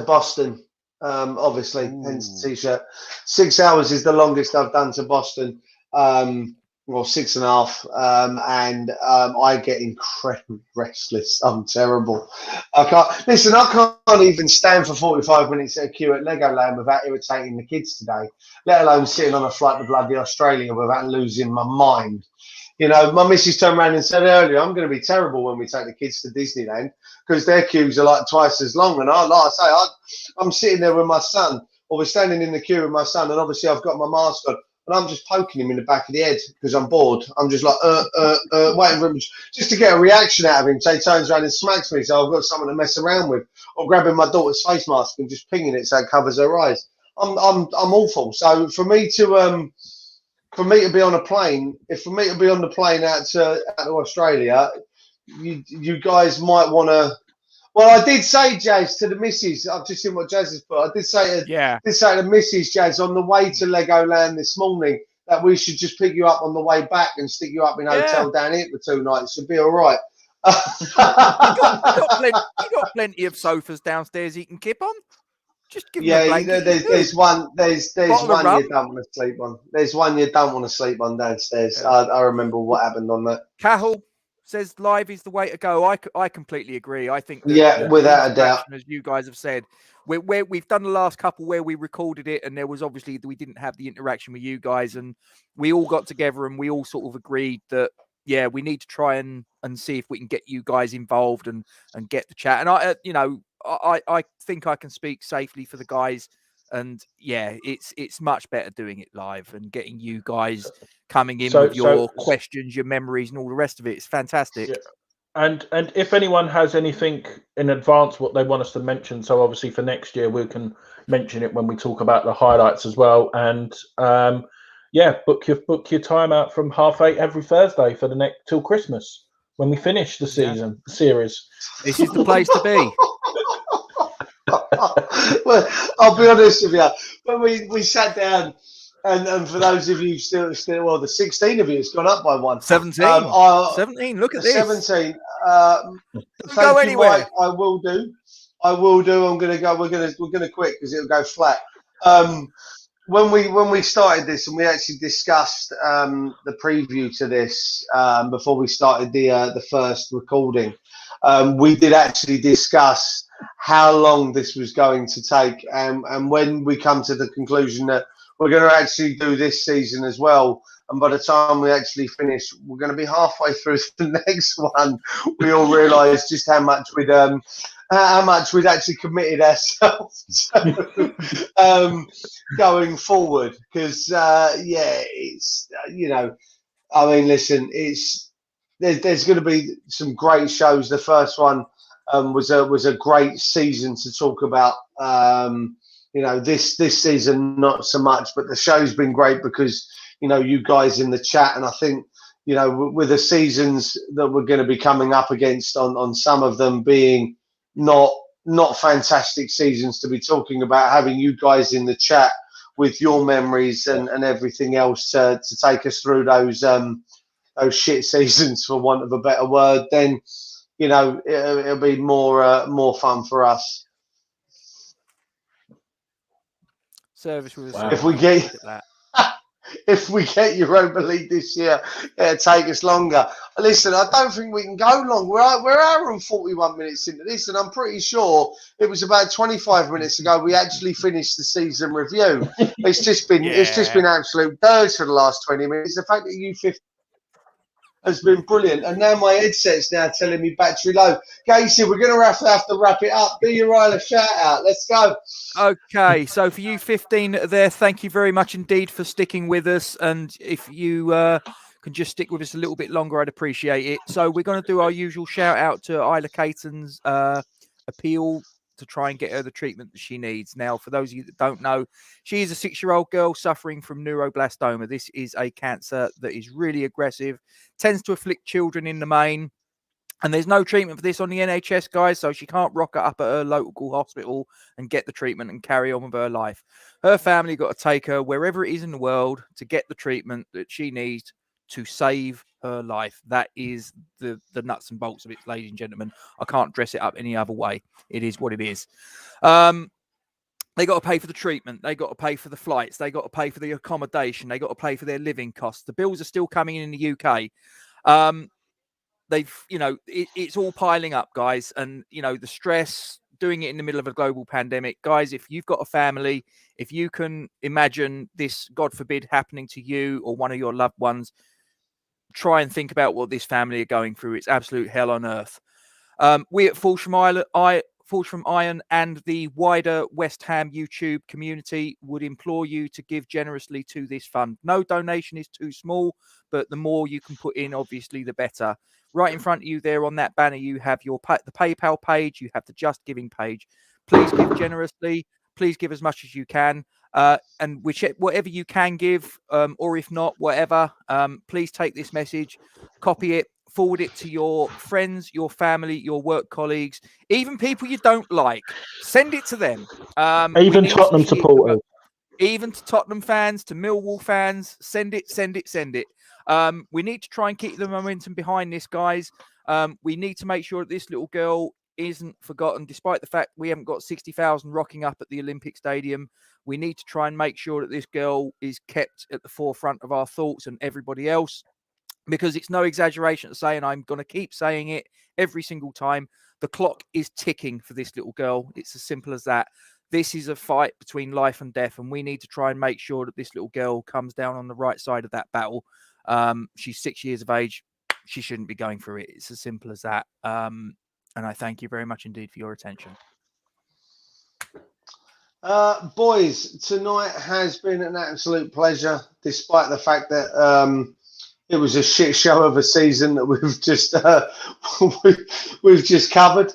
S1: Boston. Obviously, hence the t-shirt. 6 hours is the longest I've done to Boston. 6.5. I get incredibly restless. I'm terrible. I can't even stand for 45 minutes at a queue at Legoland without irritating the kids today, let alone sitting on a flight to bloody Australia without losing my mind. My missus turned around and said earlier, I'm going to be terrible when we take the kids to Disneyland, because their queues are like twice as long. And I'm sitting there with my son, or we're standing in the queue with my son, and obviously I've got my mask on, and I'm just poking him in the back of the head because I'm bored. I'm just like, waiting for him just to get a reaction out of him. So he turns around and smacks me, so I've got something to mess around with, or grabbing my daughter's face mask and just pinging it so it covers her eyes. I'm awful. So for me to be on a plane, out to Australia, you guys might want to. Well, I did say, Jazz, to the missus. I've just seen what Jazz has put. I did say to the missus, Jazz, on the way to Legoland this morning, that we should just pick you up on the way back and stick you up in a hotel down here for 2 nights. It'll be all right.
S2: You got plenty of sofas downstairs you can kip on. Just give me a blanket.
S1: There's one you don't want to sleep on. There's one you don't want to sleep on downstairs. Yeah. I remember what happened on that.
S2: Cahill says live is the way to go. I completely agree. I think
S1: without a doubt,
S2: as you guys have said, we've done the last couple where we recorded it, and there was obviously we didn't have the interaction with you guys, and we all got together and we all sort of agreed that we need to try and see if we can get you guys involved and get the chat. And I think I can speak safely for the guys And yeah, it's much better doing it live and getting you guys coming in with your questions, your memories, and all the rest of it. It's fantastic.
S3: Yeah. And if anyone has anything in advance what they want us to mention, so obviously for next year we can mention it when we talk about the highlights as well. And book your time out from 8:30 every Thursday for the next till Christmas when we finish the series.
S2: This is the place to be.
S1: Well, I'll be honest with you. When we sat down, and for those of you still, well, the 16 of you, it's gone up by one.
S2: 17. 17. Look at this.
S1: 17.
S2: Go anywhere.
S1: Mike. I will do. I'm gonna go. We're gonna quit because it'll go flat. When we started this and we actually discussed the preview to this before we started the first recording, we did actually discuss how long this was going to take, and when we come to the conclusion that we're going to actually do this season as well, and by the time we actually finish, we're going to be halfway through the next one, we all realised just how much we'd actually committed ourselves to, going forward. Because it's I mean, listen, there's going to be some great shows. The first one was a great season to talk about. This season not so much, but the show's been great because you guys in the chat, and I think with the seasons that we're going to be coming up against on some of them being not fantastic seasons to be talking about, having you guys in the chat with your memories and everything else to take us through those shit seasons, for want of a better word, then it'll be more fun for us.
S2: Service with
S1: If we get Europa League this year, it'll take us longer. Listen, I don't think we can go long. We're hour and 41 minutes into this, and I'm pretty sure it was about 25 minutes ago we actually finished the season review. It's just been absolute dirge for the last 20 minutes. The fact that you 50 has been brilliant, and now my headset's now telling me battery low. Gatesy, we're going to have to wrap it up. Do your Ryla shout out. Let's go.
S2: Okay, so for you 15 there, thank you very much indeed for sticking with us, and if you can just stick with us a little bit longer, I'd appreciate it. So we're going to do our usual shout out to Isla Caton's appeal to try and get her the treatment that she needs. Now, for those of you that don't know, she is a 6-year-old girl suffering from neuroblastoma. This is a cancer that is really aggressive, tends to afflict children in the main, and there's no treatment for this on the NHS, guys, so she can't rock up at her local hospital and get the treatment and carry on with her life. Her family got to take her wherever it is in the world to get the treatment that she needs to save her life. That is the nuts and bolts of it, ladies and gentlemen. I can't dress it up any other way. It is what it is. They got to pay for the treatment. They got to pay for the flights. They got to pay for the accommodation. They got to pay for their living costs. The bills are still coming in the UK. It's all piling up, guys. And, the stress, doing it in the middle of a global pandemic. Guys, if you've got a family, if you can imagine this, God forbid, happening to you or one of your loved ones, try and think about what this family are going through. It's absolute hell on earth. We at Fulsham Iron and the wider West Ham YouTube community would implore you to give generously to this fund. No donation is too small, but the more you can put in, obviously, the better. Right in front of you there on that banner, you have the PayPal page, you have the Just Giving page. Please give generously. Please give as much as you can. And whatever you can give, or if not, whatever, please take this message, copy it, forward it to your friends, your family, your work colleagues, even people you don't like. Send it to them.
S3: Even Tottenham supporters.
S2: Even to Tottenham fans, to Millwall fans. Send it. We need to try and keep the momentum behind this, guys. We need to make sure that this little girl isn't forgotten, despite the fact we haven't got 60,000 rocking up at the Olympic Stadium. We need to try and make sure that this girl is kept at the forefront of our thoughts and everybody else, because it's no exaggeration to say, and I'm going to keep saying it every single time, the clock is ticking for this little girl. It's as simple as that. This is a fight between life and death, and we need to try and make sure that this little girl comes down on the right side of that battle. She's 6 years of age. She shouldn't be going through it. It's as simple as that. And I thank you very much indeed for your attention.
S1: Boys, tonight has been an absolute pleasure, despite the fact that it was a shit show of a season that we've just we've just covered.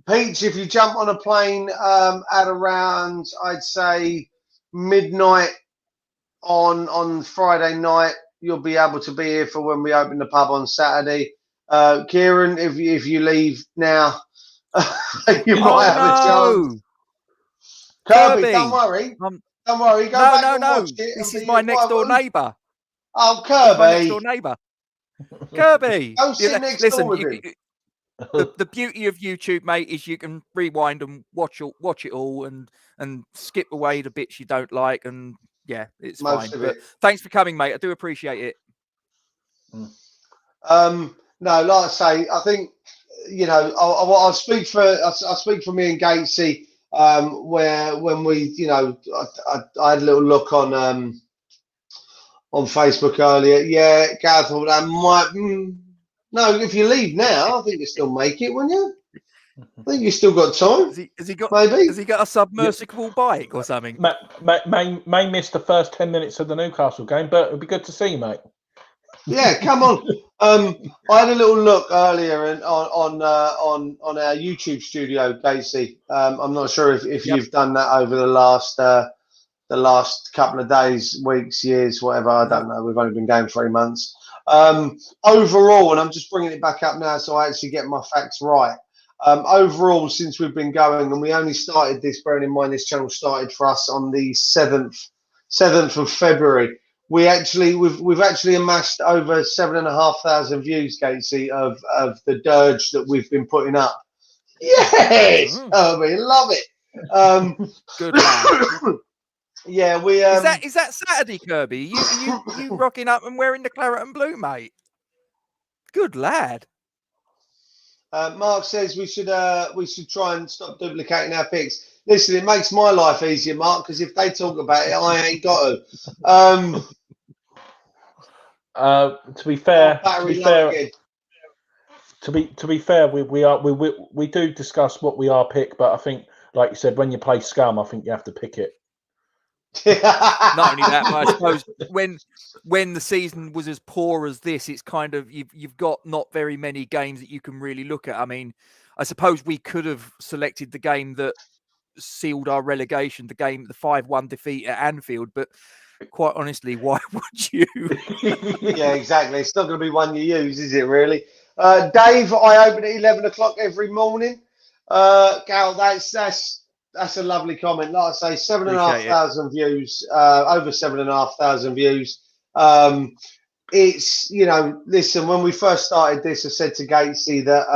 S1: Peach, if you jump on a plane at around, I'd say midnight on Friday night, you'll be able to be here for when we open the pub on Saturday. Kieran, if you leave now, you might have a chance. Kirby, don't worry. Don't worry. Go back and watch it.
S2: This is my next door neighbour.
S1: Oh, Kirby.
S2: My next door neighbour. Kirby.
S1: Go sit next door with him.
S2: The beauty of YouTube, mate, is you can rewind and watch it all and skip away the bits you don't like, and yeah, it's fine. But thanks for coming, mate. I do appreciate it.
S1: No, like I say, I think I'll speak for me and Gatesy. When we, I had a little look on Facebook earlier. Yeah, Gareth thought that might. No, if you leave now, I think you still make it, wouldn't you? I think you still got time.
S2: Has he got
S1: maybe?
S2: Has he got a submersible bike or something?
S3: May miss the first 10 minutes of the Newcastle game, but it'd be good to see you, mate.
S1: Yeah, come on. I had a little look earlier on our YouTube studio, Gatesy. I'm not sure if you've done that over the last couple of days, weeks, years, whatever. I don't know. We've only been going 3 months. Overall, and I'm just bringing it back up now so I actually get my facts right. Overall, since we've been going, and we only started this, bearing in mind this channel started for us on the 7th of February. We've actually amassed over 7,500 views, Gatesy, of the dirge that we've been putting up. Yes, I mean, love it.
S2: Good man.
S1: Yeah, we
S2: is that Saturday, Kirby? You rocking up and wearing the claret and blue, mate? Good lad.
S1: Mark says we should try and stop duplicating our pics. Listen, it makes my life easier, Mark, because if they talk about it, I ain't got
S3: to. To be fair, we do discuss what we are pick, but I think, like you said, when you play Scum, I think you have to pick it.
S2: Not only that, but I suppose when the season was as poor as this, it's kind of you've got not very many games that you can really look at. I mean, I suppose we could have selected the game that sealed our relegation, the 5-1 defeat at Anfield, but quite honestly, why would you?
S1: Yeah, exactly. It's not going to be one you use, is it really? Dave, I open at 11 o'clock every morning. Gal, that's a lovely comment. Like I say, 7,500 views, over 7,500 views. It's, listen, when we first started this, I said to Gatesy that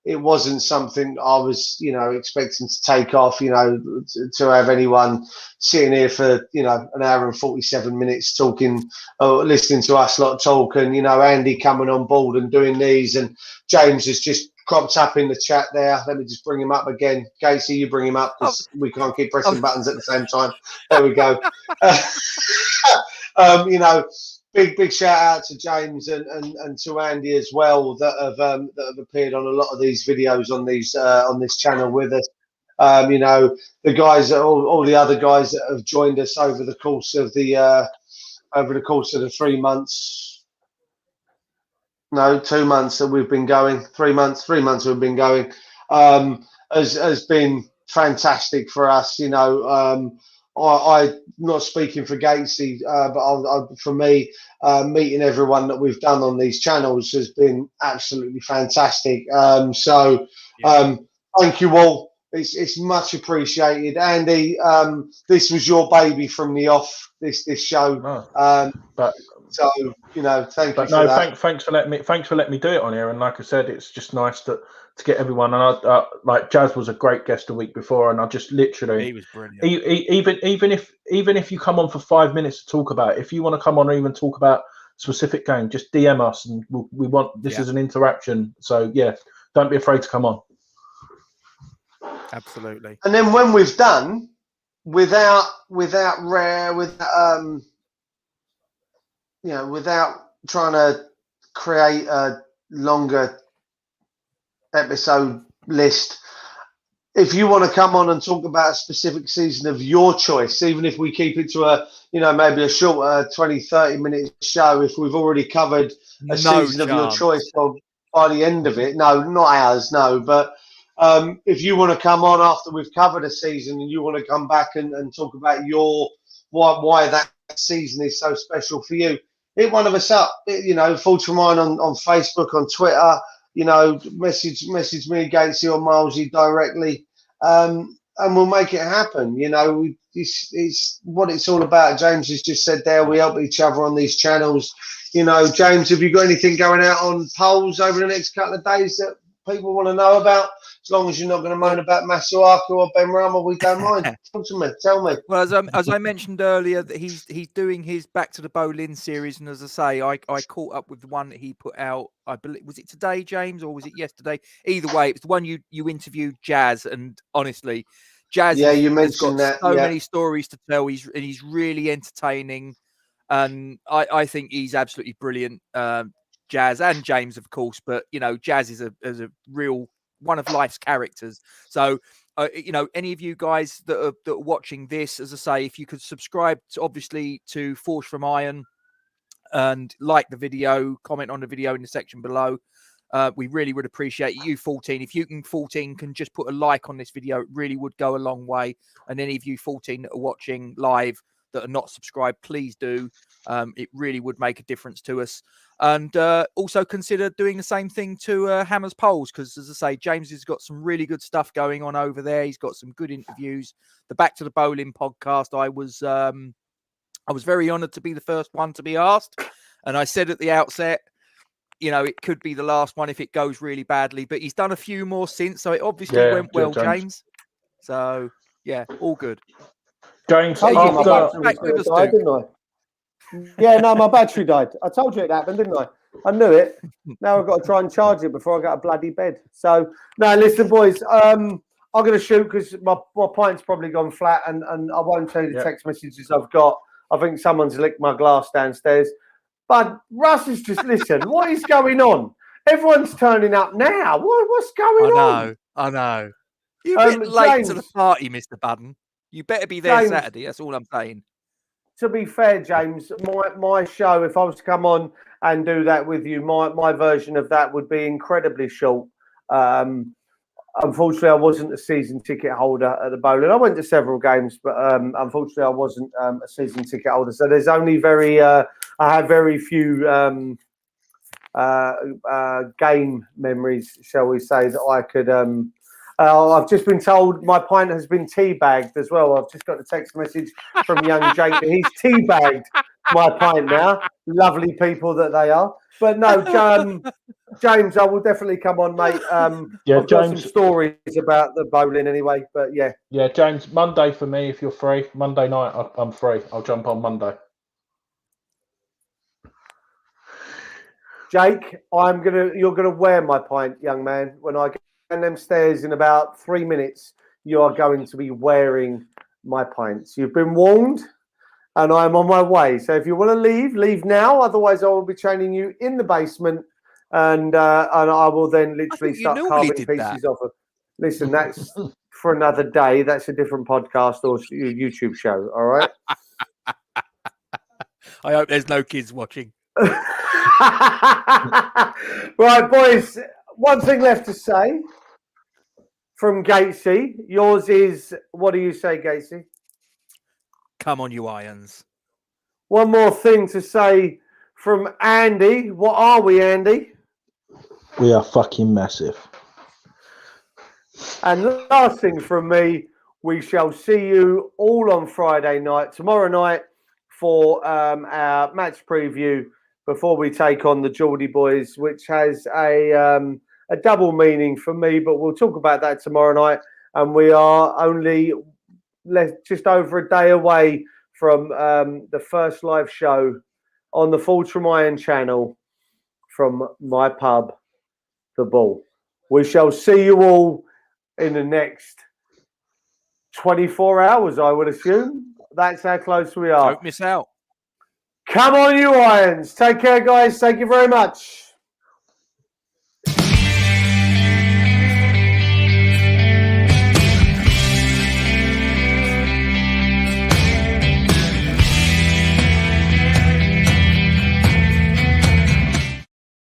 S1: it wasn't something I was, expecting to take off, to have anyone sitting here for, an hour and 47 minutes talking, or listening to us lot talk, and, Andy coming on board and doing these, and James has just cropped up in the chat there. Let me just bring him up again. Casey, you bring him up because we can't keep pressing buttons at the same time. There we go. Big shout out to James and to Andy as well that have appeared on a lot of these videos on this channel with us. The guys, all the other guys that have joined us over the course of the 3 months. No, 2 months that we've been going. 3 months. 3 months we've been going. Has been fantastic for us. I not speaking for Gatesy, but for me, meeting everyone that we've done on these channels has been absolutely fantastic. Thank you all. It's much appreciated, Andy. This was your baby from the off. This show. So thank you for that.
S3: Thanks for letting me do it on here. And like I said, it's just nice to get everyone. And I like Jazz was a great guest a week before, and I just literally
S2: he was brilliant.
S3: Even if you come on for 5 minutes to talk about it, if you want to come on or even talk about specific game, just DM us, and we want this as an interaction. So yeah, don't be afraid to come on.
S2: Absolutely.
S1: And then when we've done, without trying to create a longer episode list, if you want to come on and talk about a specific season of your choice, even if we keep it to a, maybe a short 20, 30-minute show, if we've already covered a season of your choice by the end of it, no, not ours, no, but if you want to come on after we've covered a season and you want to come back and talk about why that season is so special for you, hit one of us up, Thoughts from Mine on Facebook, on Twitter, message me, Gatesy or Milesy directly, and we'll make it happen. It's what it's all about. James has just said there, we help each other on these channels. James, have you got anything going out on polls over the next couple of days that people want to know about? As long as you're not going to moan about Masuaku or Ben Rama, we don't mind. Talk to me. Tell me.
S2: Well, as I mentioned earlier, that he's doing his Back to the Boleyn series, and as I say, I caught up with the one that he put out. I believe, was it today, James, or was it yesterday? Either way, it's the one you interviewed Jazz, and honestly, Jazz has got so many stories to tell. He's really entertaining, and I think he's absolutely brilliant. Jazz and James, of course, but Jazz is a real one of life's characters. So, any of you guys that are watching this, as I say, if you could subscribe obviously to Forge from Iron and like the video, comment on the video in the section below. We really would appreciate it. You 14, if you can 14 can just put a like on this video, it really would go a long way. And any of you 14 that are watching live that are not subscribed, please do. It really would make a difference to us. And also consider doing the same thing to Hammer's Polls, because, as I say, James has got some really good stuff going on over there. He's got some good interviews. The Back to the Bowling podcast, I was very honoured to be the first one to be asked. And I said at the outset, it could be the last one if it goes really badly. But he's done a few more since, so it obviously went well, James. So, yeah, all good.
S3: James,
S4: back with us, didn't I? Yeah, no, my battery died. I told you it happened, didn't I? I knew it. Now I've got to try and charge it before I go to bloody bed. So, no, listen, boys, I'm going to shoot because my pint's probably gone flat, and I won't tell you the text messages I've got. I think someone's licked my glass downstairs. But Russ is just, listen, what is going on? Everyone's turning up now. What's going on?
S2: I know. You're a bit late to the party, Mr. Budden. You better be there Saturday. That's all I'm saying.
S4: To be fair, James, my show, if I was to come on and do that with you, my version of that would be incredibly short. Unfortunately, I wasn't a season ticket holder at the Bowling. I went to several games, but unfortunately, I wasn't a season ticket holder. So there's only I have very few game memories, shall we say, that I could. I've just been told my pint has been teabagged as well. I've just got a text message from young Jake that he's teabagged my pint now. Lovely people that they are. But no, James, I will definitely come on, mate. I've got some stories about the bowling anyway, but yeah.
S3: Yeah, James, Monday for me if you're free. Monday night, I'm free. I'll jump on Monday.
S4: Jake, you're gonna wear my pint, young man. When I get down them stairs in about 3 minutes, you are going to be wearing my pints. You've been warned, and I'm on my way. So if you want to leave now. Otherwise, I will be training you in the basement, and I will then literally start carving pieces off of. Listen, that's for another day. That's a different podcast or YouTube show. All right.
S2: I hope there's no kids watching.
S4: Right, boys. One thing left to say from Gatesy. Yours is, what do you say, Gatesy?
S2: Come on, you irons.
S4: One more thing to say from Andy. What are we, Andy?
S3: We are fucking massive.
S4: And the last thing from me, we shall see you all on Friday night, tomorrow night, for our match preview before we take on the Geordie boys, which has a double meaning for me, but we'll talk about that tomorrow night. And we are only just over a day away from the first live show on the Forge from Iron channel from my pub, The Bull. We shall see you all in the next 24 hours, I would assume. That's how close we are.
S2: Don't miss out.
S4: Come on, you irons. Take care, guys. Thank you very much.